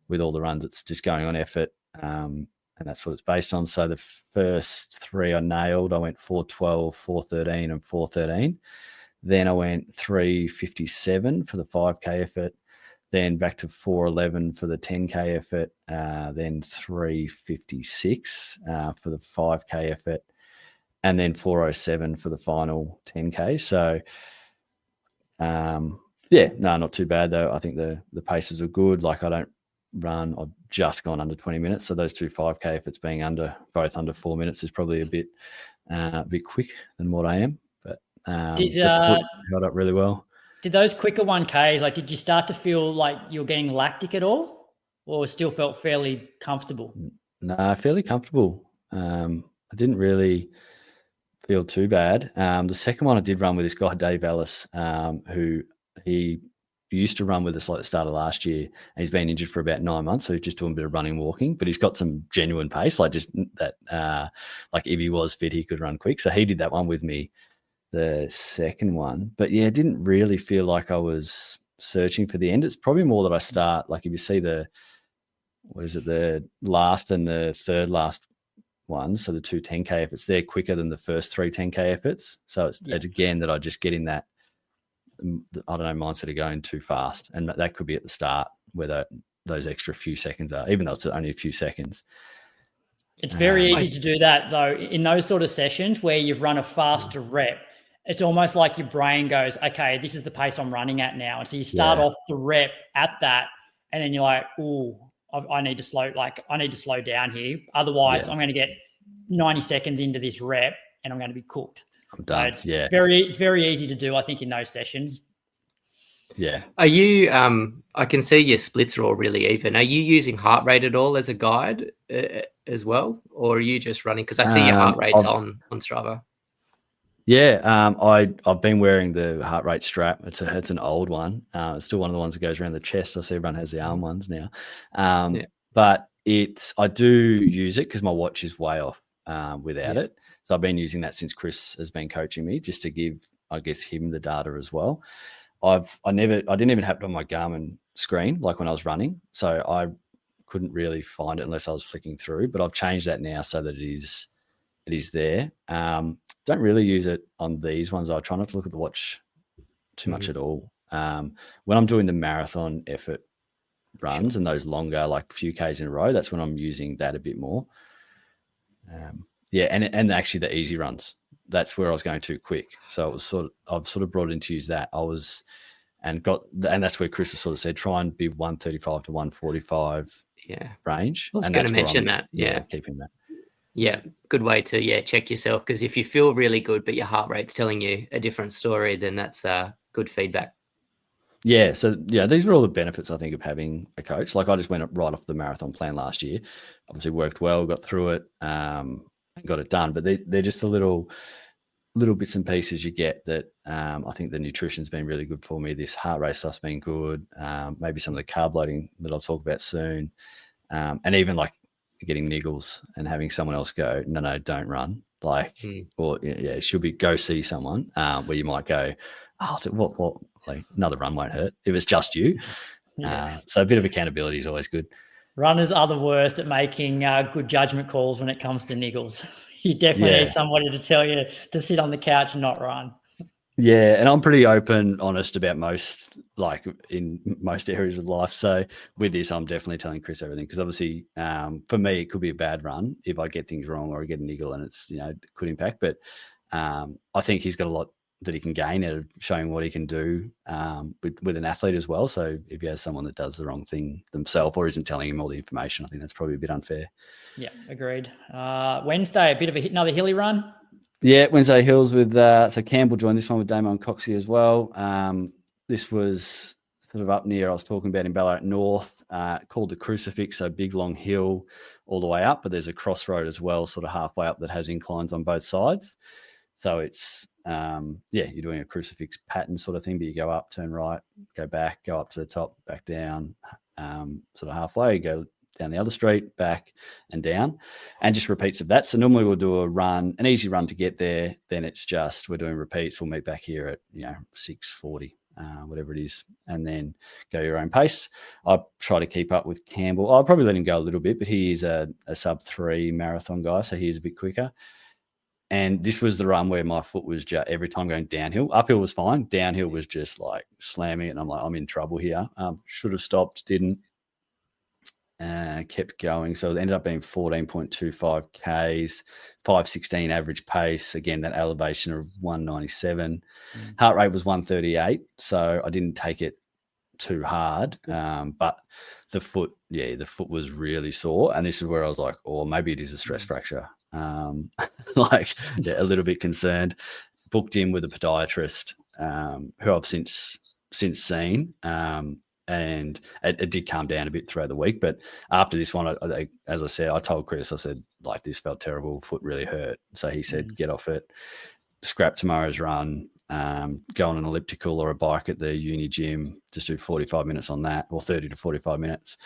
With all the runs, it's just going on effort, and that's what it's based on. So the first 3 I nailed. I went 4:12, 4:13, and 4:13. Then I went 3:57 for the 5K effort. Then back to 4:11 for the 10K effort. Then 3:56 for the 5K effort, and then 4:07 for the final 10K. So, not too bad though. I think the paces are good. Like I don't run. I've just gone under 20 minutes. So those 2 5K efforts being both under 4 minutes is probably a bit quick than what I am. But held up really well. Did those quicker 1Ks, like, did you start to feel like you're getting lactic at all, or still felt fairly comfortable? No, fairly comfortable. I didn't really feel too bad. The second one I did run with this guy, Dave Ellis, who he used to run with us like the start of last year, and he's been injured for about 9 months. So he's just doing a bit of running, walking, but he's got some genuine pace, like just that, like if he was fit, he could run quick. So he did that one with me, the second one. But yeah, it didn't really feel like I was searching for the end. It's probably more that I start, like if you see the last and the third last ones, so the 2 10K efforts, they're quicker than the first 3 10K efforts. So it's again that I just get in that, I don't know, mindset of going too fast. And that could be at the start where those extra few seconds are, even though it's only a few seconds. It's very easy to do that though. In those sort of sessions where you've run a faster rep, it's almost like your brain goes, okay, this is the pace I'm running at now. And so you start off the rep at that, and then you're like, ooh, I need to slow down here. Otherwise I'm going to get 90 seconds into this rep and I'm going to be cooked. I'm done. So it's very easy to do, I think, in those sessions. Yeah. Are you, I can see your splits are all really even. Are you using heart rate at all as a guide as well? Or are you just running? Because I see your heart rates on Strava. Yeah. I've been wearing the heart rate strap. It's an old one. It's still one of the ones that goes around the chest. I see everyone has the arm ones now. But I do use it because my watch is way off without it. So I've been using that since Chris has been coaching me, just to give, I guess, him the data as well. I didn't even have it on my Garmin screen, like when I was running. So I couldn't really find it unless I was flicking through, but I've changed that now so that it is there. Don't really use it on these ones. I try not to look at the watch too much at all. When I'm doing the marathon effort runs and those longer, like few Ks in a row, that's when I'm using that a bit more. And actually the easy runs, that's where I was going too quick. So it was I've sort of brought in to use that. And that's where Chris has sort of said, try and be 135 to 145 range. I was going to mention that. Keeping that. Yeah. Good way to, check yourself. Because if you feel really good, but your heart rate's telling you a different story, then that's good feedback. Yeah. So these are all the benefits, I think, of having a coach. Like I just went right off the marathon plan last year, obviously worked well, got through it, and got it done. But they're just the little bits and pieces you get that I think the nutrition's been really good for me. This heart rate stuff's been good. Maybe some of the carb loading that I'll talk about soon. And even like getting niggles and having someone else go, no, don't run. Like, or it should be go see someone where you might go, what? Like another run won't hurt if it's just you. So a bit of accountability is always good. Runners are the worst at making good judgment calls when it comes to niggles. You definitely need somebody to tell you to sit on the couch and not run. Yeah, and I'm pretty open, honest about most, like in most areas of life. So with this, I'm definitely telling Chris everything because obviously for me, it could be a bad run if I get things wrong or I get a niggle and it's, it could impact. But I think he's got a lot that he can gain out of showing what he can do with an athlete as well. So if he has someone that does the wrong thing themselves or isn't telling him all the information, I think that's probably a bit unfair. Yeah, agreed. Wednesday, a bit of another hilly run. Yeah, Wednesday hills with so Campbell joined this one with Damo and Coxie as well. This was sort of up near, I was talking about in Ballarat North, called the Crucifix, so big long hill all the way up, but there's a crossroad as well, sort of halfway up that has inclines on both sides. So it's you're doing a crucifix pattern sort of thing, but you go up, turn right, go back, go up to the top, back down, sort of halfway, you go down the other street, back and down, and just repeats of that. So normally we'll do a run, an easy run to get there. Then it's just we're doing repeats. We'll meet back here at 6:40, whatever it is, and then go your own pace. I try to keep up with Campbell. I'll probably let him go a little bit, but he is a sub-3 marathon guy, so he's a bit quicker. And this was the run where my foot was just every time going downhill. Uphill was fine. Downhill was just like slamming it. And I'm like, I'm in trouble here. Should have stopped, didn't. Kept going. So it ended up being 14.25 Ks, 5:16 average pace. Again, that elevation of 197. Heart rate was 138. So I didn't take it too hard. But the foot was really sore. And this is where I was like, oh, maybe it is a stress fracture. A little bit concerned. Booked in with a podiatrist who I've since seen, and it did calm down a bit throughout the week. But after this one, as I said, I told Chris, I said, like, this felt terrible, foot really hurt. So he said, get off it, scrap tomorrow's run, go on an elliptical or a bike at the uni gym, just do 45 minutes on that, or 30 to 45 minutes.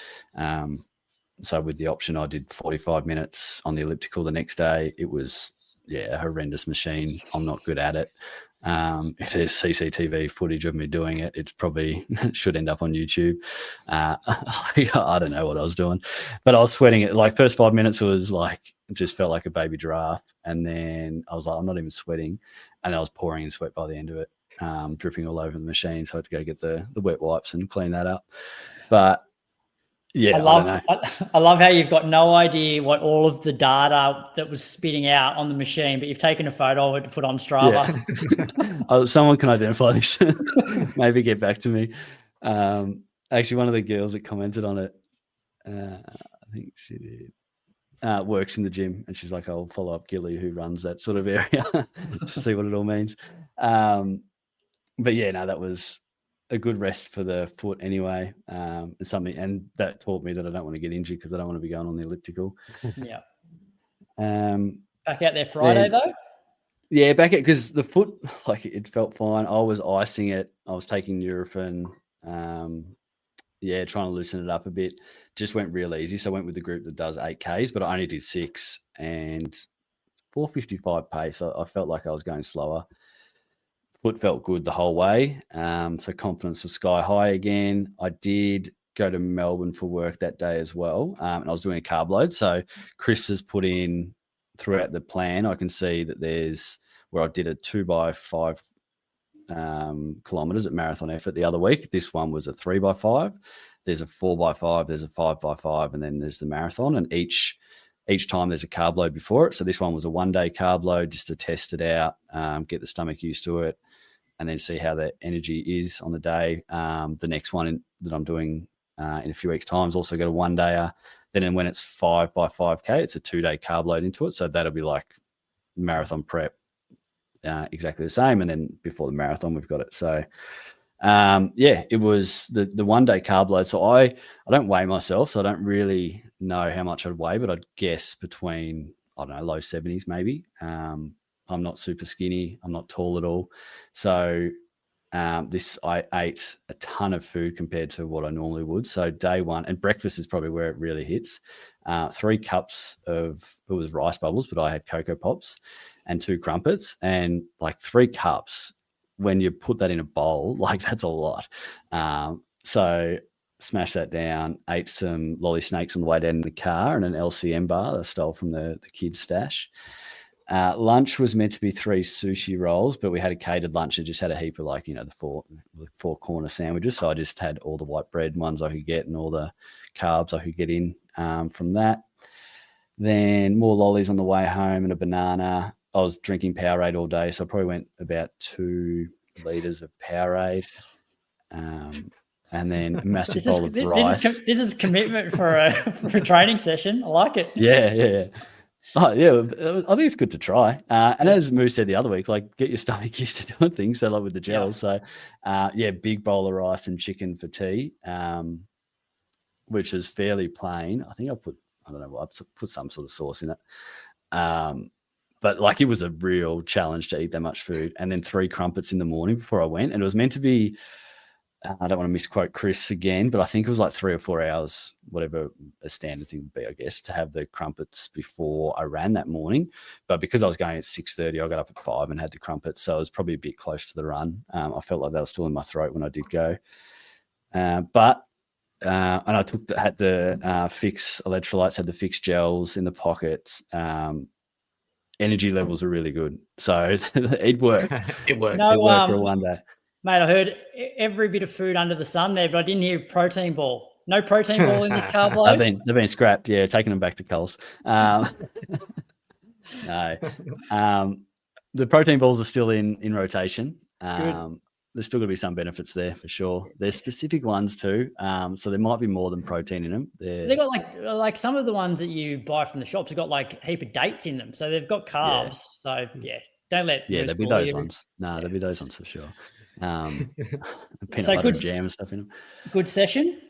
So with the option, I did 45 minutes on the elliptical the next day. It was, a horrendous machine. I'm not good at it. If there's CCTV footage of me doing it, it's probably should end up on YouTube. I don't know what I was doing, but I was sweating it. Like first 5 minutes was like, it just felt like a baby giraffe. And then I was like, I'm not even sweating. And I was pouring in sweat by the end of it, dripping all over the machine. So I had to go get the wet wipes and clean that up. But yeah, I love how you've got no idea what all of the data that was spitting out on the machine, but you've taken a photo of it to put on Strava. Yeah. Someone can identify this. Maybe get back to me. Actually, one of the girls that commented on it, I think she did, works in the gym, and she's like, I'll follow up Gilly, who runs that sort of area, to see what it all means. But yeah, no, that was a good rest for the foot anyway. It's something, and that taught me that I don't want to get injured because I don't want to be going on the elliptical. Yeah. Back out there Friday though? Yeah, back out, because the foot, like, it felt fine. I was icing it. I was taking Nurofen. Trying to loosen it up a bit. Just went real easy. So I went with the group that does 8Ks, but I only did 6 and 4:55 pace. I felt like I was going slower. Foot felt good the whole way. So confidence was sky high again. I did go to Melbourne for work that day as well. And I was doing a carb load. So Chris has put in throughout the plan, I can see that there's where I did a 2x5 kilometers at Marathon Effort the other week. This one was a 3x5. There's a 4x5, there's a 5x5, and then there's the marathon. And each time there's a carb load before it. So this one was a 1-day carb load just to test it out, get the stomach used to it, and then see how the energy is on the day. The next one that I'm doing in a few weeks' time is also got a 1-dayer. Then when it's 5x5K, it's a 2-day carb load into it. So that'll be like marathon prep, exactly the same. And then before the marathon, we've got it. So it was the 1-day carb load. So I don't weigh myself, so I don't really know how much I'd weigh, but I'd guess between, I don't know, low 70s maybe. I'm not super skinny. I'm not tall at all. So I ate a ton of food compared to what I normally would. So day one, and breakfast is probably where it really hits. 3 cups of, it was rice bubbles, but I had Cocoa Pops and 2 crumpets, and like 3 cups, when you put that in a bowl, like that's a lot. So smashed that down, ate some lolly snakes on the way down in the car, and an LCM bar that I stole from the kids' stash. Lunch was meant to be 3 sushi rolls, but we had a catered lunch and just had a heap of the 4 corner sandwiches. So I just had all the white bread ones I could get and all the carbs I could get in from that. Then more lollies on the way home and a banana. I was drinking Powerade all day, so I probably went about 2 liters of Powerade. And then a massive bowl of rice. This is commitment for a training session. I like it. Yeah. Oh, yeah. I think it's good to try. And as Moose said the other week, like, get your stomach used to doing things. So like with the gels. Yeah. So big bowl of rice and chicken for tea, which is fairly plain. I think I put some sort of sauce in it. But like, it was a real challenge to eat that much food. And then 3 crumpets in the morning before I went. And it was meant to be I don't want to misquote Chris again, but I think it was like 3 or 4 hours, whatever a standard thing would be, I guess, to have the crumpets before I ran that morning. But because I was going at 6:30, I got up at 5 and had the crumpets, so I was probably a bit close to the run. I felt like that was still in my throat when I did go. And I had the fix electrolytes, had the fix gels in the pockets. Energy levels are really good, so it worked. It works. No, It worked for one day. Mate, I heard every bit of food under the sun there, but I didn't hear protein ball. No protein ball in this carb load? They've been scrapped. Yeah, taking them back to Coles. No. The protein balls are still in rotation. There's still going to be some benefits there for sure. There's specific ones too. So there might be more than protein in them. They got like some of the ones that you buy from the shops have got like a heap of dates in them. So they've got carbs. So yeah, don't let there'll be those ones. No, there'll be those ones for sure. Peanut butter and jam and stuff in them. Good session.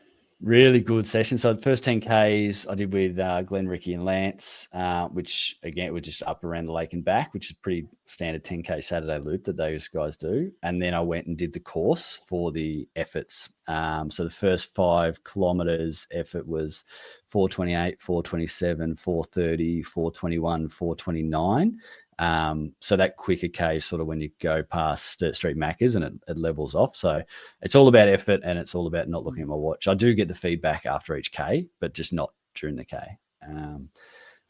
Really good session. So the first 10Ks I did with Glenn, Ricky and Lance, which again, we're just up around the lake and back, which is pretty standard 10K Saturday loop that those guys do. And then I went and did the course for the efforts. So the first 5 kilometers effort was 4:28, 4:27, 4:30, 4:21, 4:29. So that quicker K is sort of when you go past Sturt Street Macca's and it levels off. So it's all about effort and it's all about not looking at my watch. I do get the feedback after each K, but just not during the K.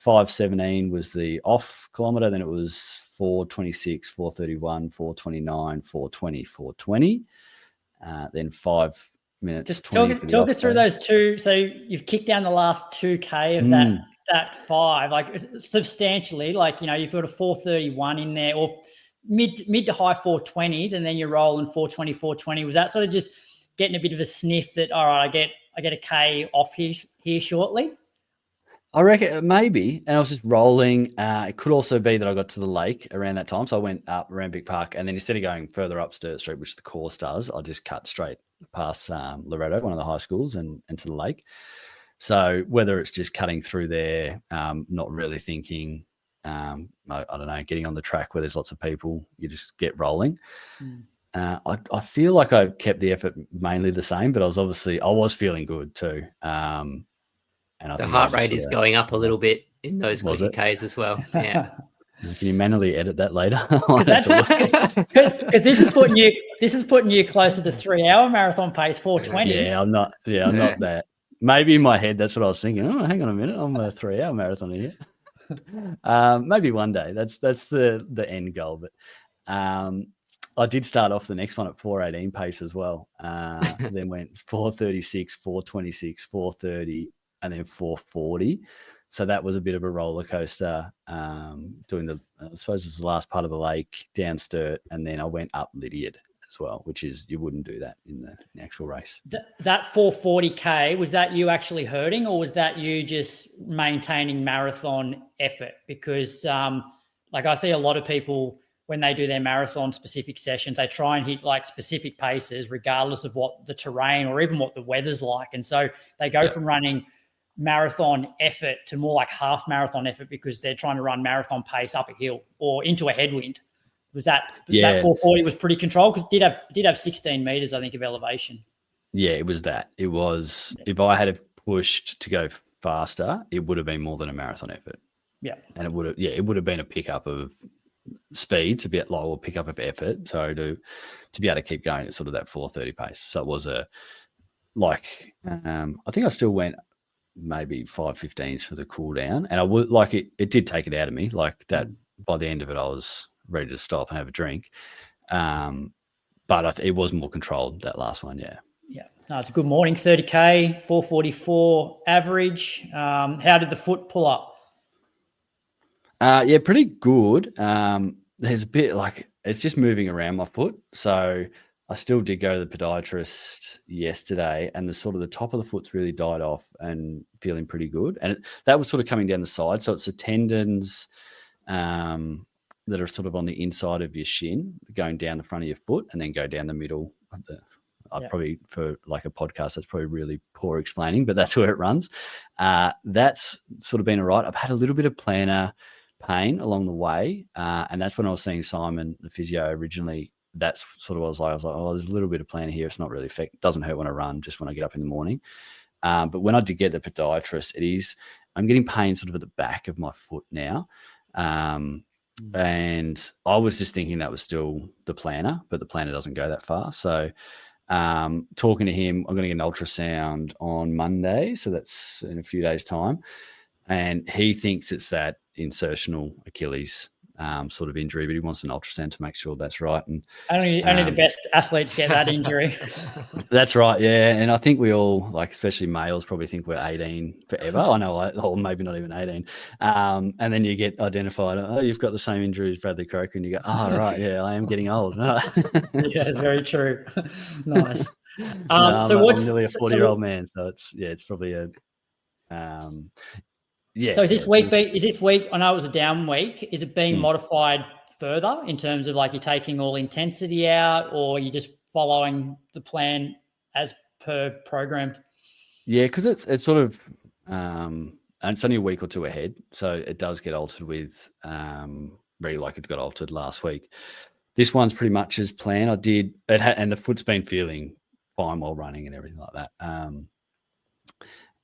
5:17 was the off kilometer. Then it was 4:26, 4:31, 4:29, 4:20, 4:20. Then 5 minutes. Just talk us through those two. So you've kicked down the last 2K of that 5, like substantially, like, you know, you've got a 4:31 in there or mid to high 4:20s, and then you're rolling 4:20, 4:20. Was that sort of just getting a bit of a sniff that, all right, I get a K off here shortly? I reckon maybe. And I was just rolling. It could also be that I got to the lake around that time. So I went up around Big Park, and then instead of going further up Sturt Street, which the course does, I just cut straight past Loretto, one of the high schools, and to the lake. So whether it's just cutting through there, not really thinking, I don't know, getting on the track where there's lots of people, you just get rolling. I feel like I kept the effort mainly the same, but I was feeling good too. And the heart rate is going up a little bit in those quicker Ks as well. Yeah. Can you manually edit that later? Because this is putting you closer to 3-hour marathon pace, 4:20. Yeah, I'm not that. Maybe in my head, that's what I was thinking. Oh, hang on a minute, I'm a 3-hour marathoner here. Maybe one day. That's the end goal. But I did start off the next one at 4:18 pace as well. Then went 4:36, 4:26, 4:30, and then 4:40. So that was a bit of a roller coaster. Doing I suppose it was the last part of the lake down Sturt, and then I went up Lydiard as well, which is, you wouldn't do that in the actual race. That 4:40K, was that you actually hurting, or was that you just maintaining marathon effort? Because like I see a lot of people when they do their marathon specific sessions, they try and hit like specific paces regardless of what the terrain or even what the weather's like. And so they go from running marathon effort to more like half marathon effort because they're trying to run marathon pace up a hill or into a headwind. Was that 4:40 was pretty controlled? Because it did have 16 meters, I think, of elevation. Yeah, it was that. It was, if I had pushed to go faster, it would have been more than a marathon effort. Yeah. And it would have been a pickup of speed to be at low, or pickup of effort. So to be able to keep going at sort of that 4:30 pace. So it was I think I still went maybe 5:15s for the cool down. And I would like it did take it out of me. Like that, by the end of it, I was ready to stop and have a drink. But it was more controlled, that last one. Yeah. Yeah. No, it's a good morning. 30K, 4:44 average. How did the foot pull up? Yeah, pretty good. There's a bit like, it's just moving around my foot. So I still did go to the podiatrist yesterday, and the top of the foot's really died off and feeling pretty good. And that was sort of coming down the side. So it's the tendons that are sort of on the inside of your shin, going down the front of your foot and then go down the middle of the. Probably for like a podcast, that's probably really poor explaining, but that's where it runs. That's sort of been all right. I've had a little bit of plantar pain along the way, and that's when I was seeing Simon, the physio, originally that's sort of what I was like, oh, there's a little bit of planning here. It's not really doesn't hurt when I run, just when I get up in the morning. But when I did get the podiatrist, I'm getting pain sort of at the back of my foot now. And I was just thinking that was still the planner, but the planner doesn't go that far. So talking to him, I'm going to get an ultrasound on Monday. So that's in a few days' time. And he thinks it's that insertional Achilles sort of injury, but he wants an ultrasound to make sure that's right. And only the best athletes get that injury. That's right, yeah. And I think we all, like especially males, probably think we're 18 forever. I know, or maybe not even 18. And then you get identified. Oh, you've got the same injury as Bradley Croker, and you go, oh, right, yeah, I am getting old. Yeah, it's very true. Nice. No, so I'm nearly a 40-year-old man, so it's probably a. So is this week? I know it was a down week. Is it being modified further in terms of like you're taking all intensity out, or you're just following the plan as per programmed? Yeah, because it's sort of and it's only a week or two ahead, so it does get altered with really like it got altered last week. This one's pretty much as planned. I did it, and the foot's been feeling fine while running and everything like that.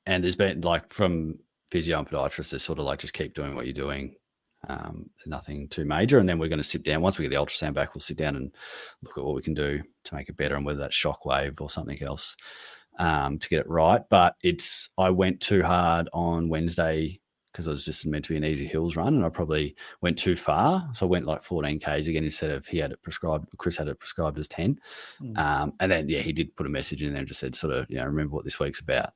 And there's been like from physio and podiatrists, they're sort of like just keep doing what you're doing, nothing too major. And then we're going to sit down once we get the ultrasound back. We'll sit down and look at what we can do to make it better, and whether that's shockwave or something else to get it right. But I went too hard on Wednesday because it was just meant to be an easy hills run, and I probably went too far. So I went like 14 k's again instead of Chris had it prescribed as 10. And then he did put a message in there and just said sort of remember what this week's about.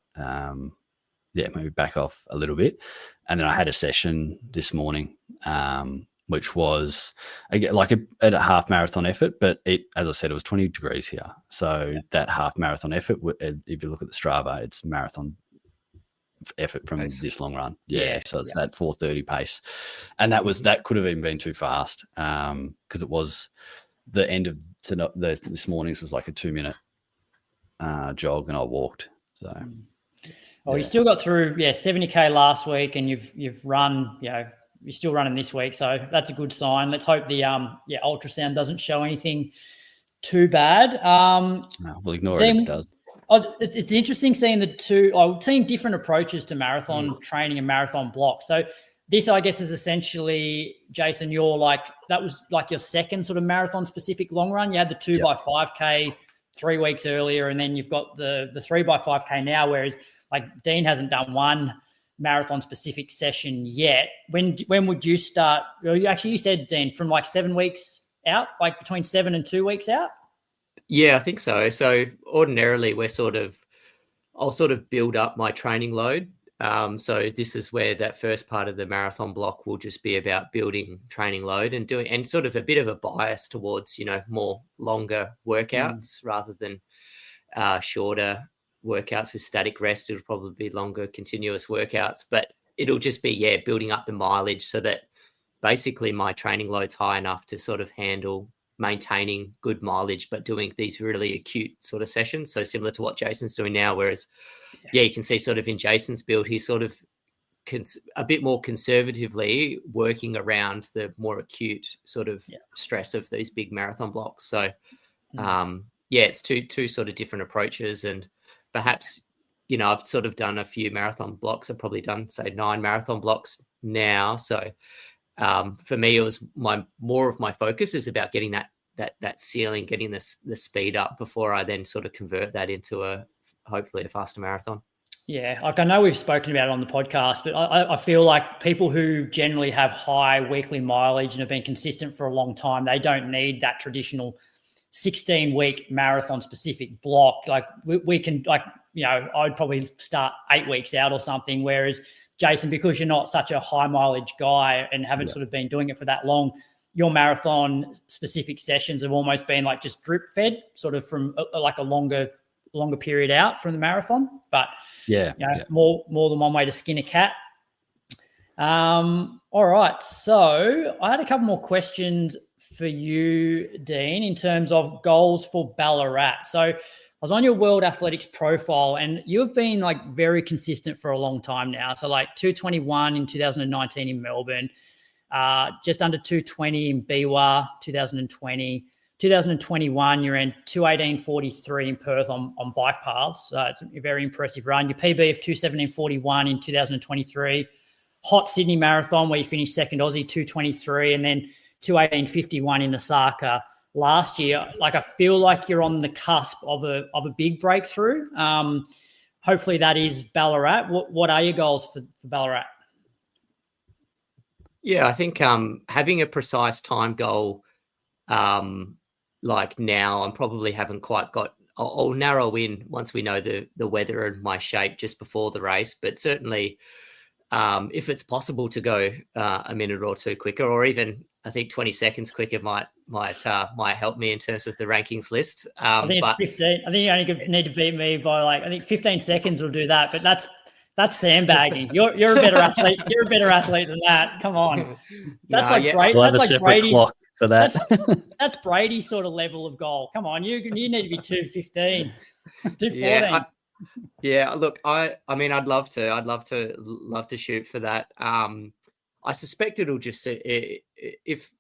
Maybe back off a little bit. And then I had a session this morning, which was like at a half marathon effort, but as I said, it was 20 degrees here. So that half marathon effort, if you look at the Strava, it's marathon effort from this long run. So it's that 4:30 pace. And that could have even been too fast because it was the end of this morning's was like a 2-minute jog, and I walked. So you still got through 70k last week, and you've run, you're still running this week, so that's a good sign. Let's hope the ultrasound doesn't show anything too bad. We'll ignore it if it does. It's interesting seeing seeing different approaches to marathon training and marathon blocks. So this, I guess, is essentially, Jason, that was like your second sort of marathon specific long run. You had the 2x5k 3 weeks earlier, and then you've got the 3x5k now, whereas like Dean hasn't done one marathon specific session yet. When would you start? You said, Dean, from like 7 weeks out, like between 7 and 2 weeks out? Yeah, I think so. So ordinarily I'll sort of build up my training load. So this is where that first part of the marathon block will just be about building training load and sort of a bit of a bias towards, more longer workouts rather than shorter workouts with static rest. It'll probably be longer continuous workouts, but it'll just be, building up the mileage so that basically my training load's high enough to sort of handle maintaining good mileage, but doing these really acute sort of sessions. So similar to what Jason's doing now, whereas, you can see sort of in Jason's build, he's sort of a bit more conservatively working around the more acute sort of stress of these big marathon blocks. So, it's two sort of different approaches. And perhaps, I've sort of done a few marathon blocks. I've probably done, say, 9 marathon blocks now. So for me, it was more of my focus is about getting that ceiling, getting the speed up before I then sort of convert that into hopefully a faster marathon. Yeah, like I know we've spoken about it on the podcast, but I feel like people who generally have high weekly mileage and have been consistent for a long time, they don't need that traditional 16-week marathon specific block. Like we can, I'd probably start 8 weeks out or something. Whereas Jason, because you're not such a high mileage guy and haven't sort of been doing it for that long, your marathon specific sessions have almost been like just drip fed sort of from like a longer period out from the marathon, but more than one way to skin a cat. All right. So I had a couple more questions for you, Dean, in terms of goals for Ballarat. So I was on your World Athletics profile, and you've been like very consistent for a long time now. So like 221 in 2019 in Melbourne, just under 220 in Biwa 2020, 2021, you ran 2:18:43 in Perth on bike paths. It's a very impressive run. Your PB of 2:17:41 in 2023. Hot Sydney Marathon, where you finished second Aussie, 2:23, and then 2:18:51 in Osaka last year. Like, I feel like you're on the cusp of a big breakthrough. Hopefully that is Ballarat. What are your goals for Ballarat? Yeah, I think having a precise time goal like now, I probably haven't quite got. I'll narrow in once we know the weather and my shape just before the race. But certainly, if it's possible to go a minute or two quicker, or even I think 20 seconds quicker might help me in terms of the rankings list. I think it's 15. I think you only need to beat me by I think 15 seconds will do that. But that's sandbagging. You're a better athlete. You're a better athlete than that. Come on. That's great. We'll that's like Brady's clock for that. That's Brady's sort of level of goal. Come on, you need to be 2:15, 2:14. Yeah, look, I mean, I'd love to shoot for that. I suspect it'll just, if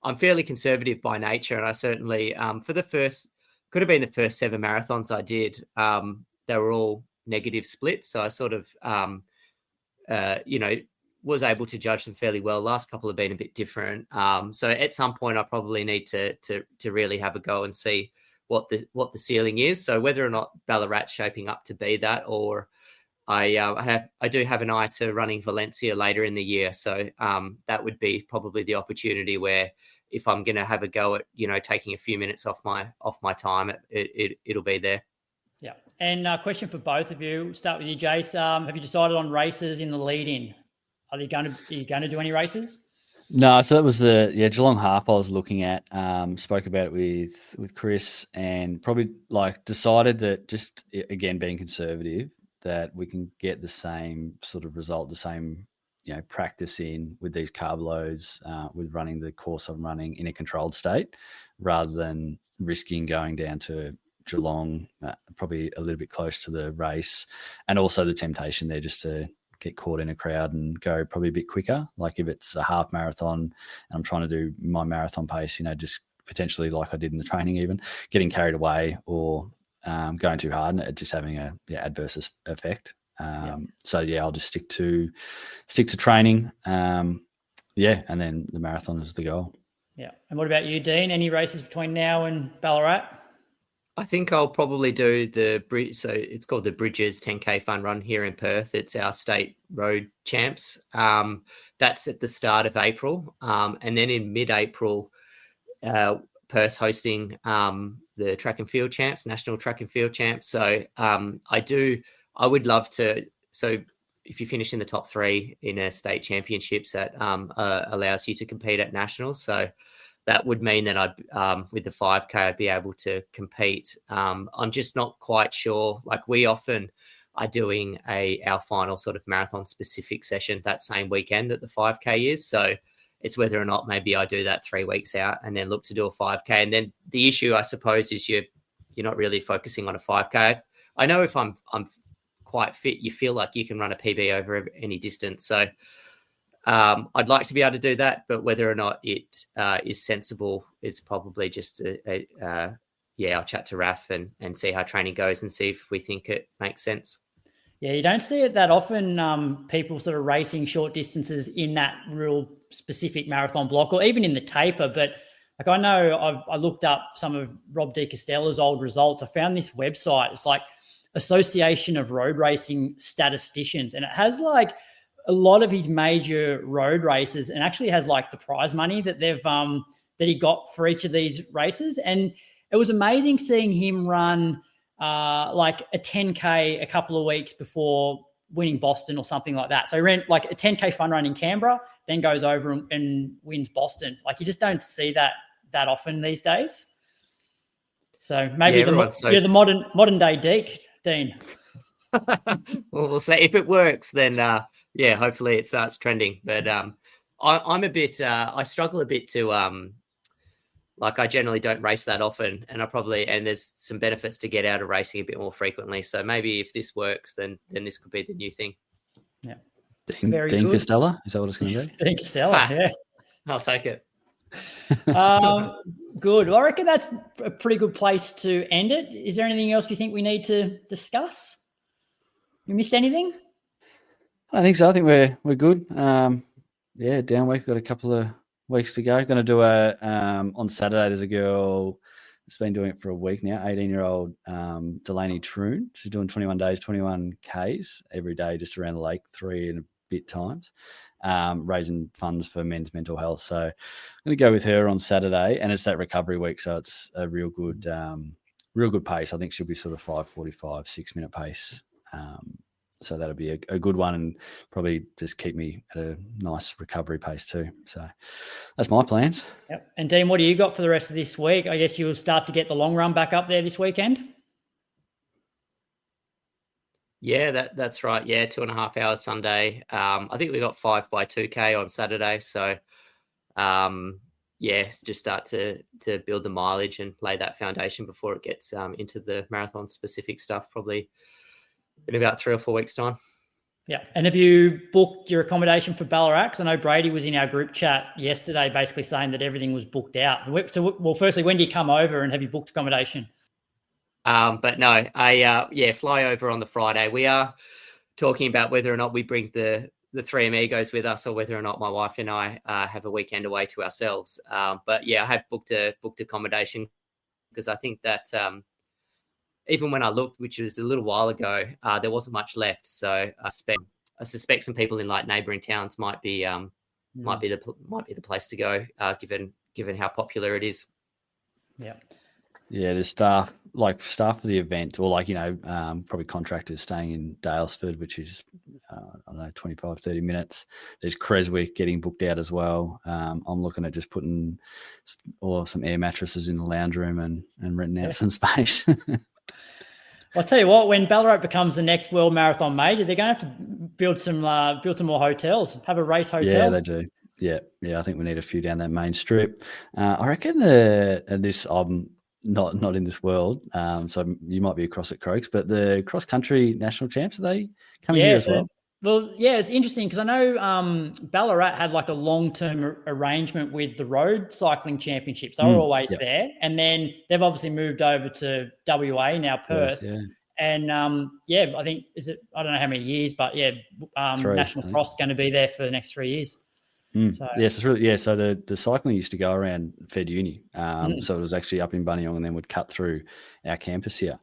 I'm fairly conservative by nature, and I certainly could have been the first 7 marathons I did. They were all negative splits, so I sort of was able to judge them fairly well. Last couple have been a bit different. So at some point I probably need to really have a go and see what the ceiling is. So whether or not Ballarat's shaping up to be that, or I do have an eye to running Valencia later in the year. So that would be probably the opportunity where if I'm going to have a go at, taking a few minutes off my time, it'll be there. Yeah. And question for both of you. We'll start with you, Jace. Have you decided on races in the lead-in? Are you going to do any races? No, so that was the Geelong half I was looking at. Spoke about it with Chris, and probably decided that, just again being conservative, that we can get the same sort of result, the same practice in with these carb loads, with running the course I'm running in a controlled state, rather than risking going down to Geelong, probably a little bit close to the race, and also the temptation there just to get caught in a crowd and go probably a bit quicker. Like if it's a half marathon and I'm trying to do my marathon pace, just potentially, like I did in the training, even getting carried away or going too hard and just having a adverse effect. So I'll just stick to training. And then the marathon is the goal. Yeah. And what about you, Dean? Any races between now and Ballarat? I think I'll probably do the bridge. So it's called the Bridges 10K Fun Run here in Perth. It's our state road champs. That's at the start of April. And then in mid-April, Perth's hosting the track and field champs, national track and field champs. So I would love to. So if you finish in the top 3 in a state championships, that allows you to compete at nationals. So that would mean that I'd, with the 5K, I'd be able to compete. I'm just not quite sure. Like, we often are doing our final sort of marathon specific session that same weekend that the 5K is. So it's whether or not maybe I do that 3 weeks out and then look to do a 5K. And then the issue, I suppose, is you're not really focusing on a 5K. I know if I'm quite fit, you feel like you can run a PB over any distance. So I'd like to be able to do that, but whether or not it is sensible is probably just I'll chat to Raf and see how training goes and see if we think it makes sense. Yeah, you don't see it that often, people sort of racing short distances in that real specific marathon block, or even in the taper. But I know I looked up some of Rob De Castella's old results. I found this website. It's like Association of Road Racing Statisticians, and it has a lot of his major road races, and actually has the prize money that that he got for each of these races. And it was amazing seeing him run a 10K a couple of weeks before winning Boston or something like that. So he ran a 10K fun run in Canberra, then goes over and wins Boston. You just don't see that often these days. So maybe you're the modern day Dean. Well, we'll see if it works. Then hopefully it starts trending. But I'm a bit. I struggle a bit to I generally don't race that often, and there's some benefits to get out of racing a bit more frequently. So maybe if this works, then this could be the new thing. Yeah, Dean Costella, is that what it's going to be? Dean Costella, yeah. I'll take it. Good. Well, I reckon that's a pretty good place to end it. Is there anything else you think we need to discuss? You missed anything? I think so. I think we're good. Down week. Got a couple of weeks to go. Going to do on Saturday. There's a girl that's been doing it for a week now. 18-year-old Delaney Troon. She's doing 21 days, 21 Ks every day, just around the lake, 3 and a bit times, raising funds for men's mental health. So I'm going to go with her on Saturday, and it's that recovery week, so it's a real good pace. I think she'll be sort of 5:45, 6-minute pace. So that'll be a good one, and probably just keep me at a nice recovery pace too. So that's my plans. Yep. And Dean, what do you got for the rest of this week? I guess you'll start to get the long run back up there this weekend. Yeah, that's right. Yeah, 2.5 hours Sunday. I think we got 5 by 2K on Saturday. So just start to build the mileage and lay that foundation before it gets into the marathon specific stuff, probably in about 3 or 4 weeks' time. Yeah. And have you booked your accommodation for Ballarat? Because I know Brady was in our group chat yesterday basically saying that everything was booked out. So, well, firstly, when do you come over, and have you booked accommodation? But no, I fly over on the Friday. We are talking about whether or not we bring the 3 amigos with us, or whether or not my wife and I have a weekend away to ourselves. But yeah, I have booked accommodation, because I think that even when I looked, which was a little while ago, there wasn't much left. So I suspect some people in like neighbouring towns might be the place to go, given how popular it is. Yeah. Yeah, there's staff for the event, or probably contractors staying in Dalesford, which is, 25, 30 minutes. There's Creswick getting booked out as well. I'm looking at just putting some air mattresses in the lounge room and renting out some space. I'll tell you what, when Ballarat becomes the next World Marathon major, they're going to have to build some more hotels, have a race hotel. Yeah, they do. Yeah, I think we need a few down that main strip. I reckon I'm not in this world, so you might be across at Crokes, but the cross country national champs, are they coming here as well? Well, yeah, it's interesting because I know Ballarat had like a long-term arrangement with the road cycling championships. They were always there, and then they've obviously moved over to WA now, Perth. Yeah. And I think I don't know how many years, but 3, National Cross is going to be there for the next 3 years. So. Yes, it's really So the cycling used to go around Fed Uni, so it was actually up in Buninyong, and then would cut through our campus here.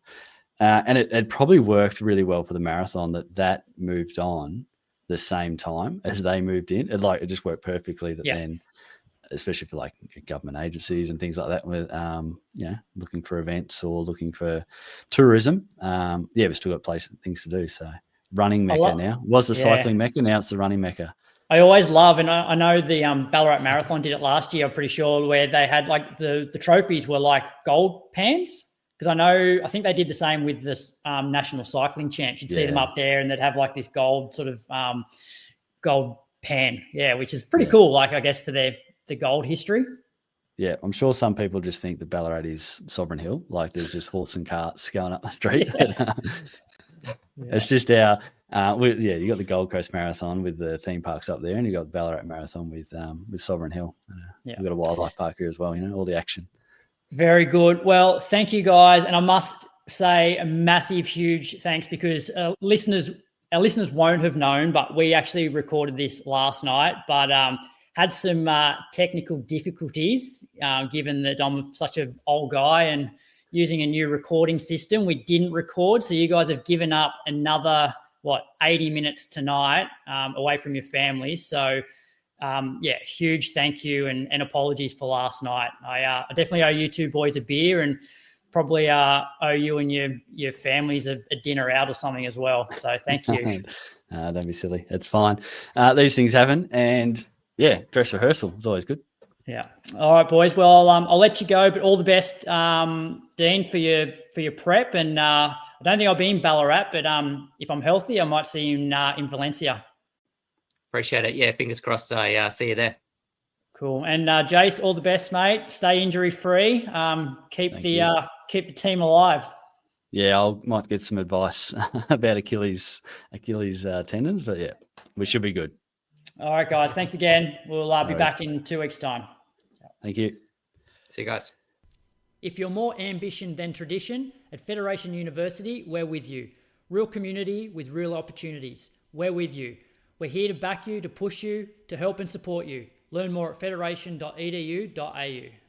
And it probably worked really well for the marathon that moved on the same time as they moved in. It just worked perfectly. Then, especially for like government agencies and things like that, with looking for events or looking for tourism. We've still got things to do. So running Mecca now was the cycling Mecca. Now it's the running Mecca. I always love, and I know the Ballarat Marathon did it last year, I'm pretty sure, where they had like the trophies were like gold pans. Because I think they did the same with this national cycling champs. You'd see them up there, and they'd have like this gold sort of gold pan, which is pretty cool. Like, I guess for the gold history. Yeah, I'm sure some people just think that Ballarat is Sovereign Hill, like there's just horse and carts going up the street. It's just our you got the Gold Coast Marathon with the theme parks up there, and you got the Ballarat Marathon with Sovereign Hill. We've got a wildlife park here as well. All the action. Very good. Well, thank you guys, and I must say a massive, huge thanks, because our listeners won't have known, but we actually recorded this last night, but had some technical difficulties, given that I'm such an old guy and using a new recording system. We didn't record, so you guys have given up another 80 minutes tonight away from your families. So huge thank you and apologies for last night. I definitely owe you two boys a beer, and probably owe you and your families a dinner out or something as well. So thank you. Don't be silly. It's fine. These things happen, and dress rehearsal is always good. Yeah. All right, boys. Well, I'll let you go, but all the best, Dean, for your prep. And I don't think I'll be in Ballarat, but if I'm healthy, I might see you in Valencia. Appreciate it. Yeah, fingers crossed. I see you there. Cool. And Jace, all the best, mate. Stay injury free. Keep the team alive. Yeah, I might get some advice about Achilles tendons, but we should be good. All right, guys. Thanks again. We'll be back in 2 weeks' time. Thank you. See you guys. If you're more ambition than tradition, at Federation University, we're with you. Real community with real opportunities. We're with you. We're here to back you, to push you, to help and support you. Learn more at federation.edu.au.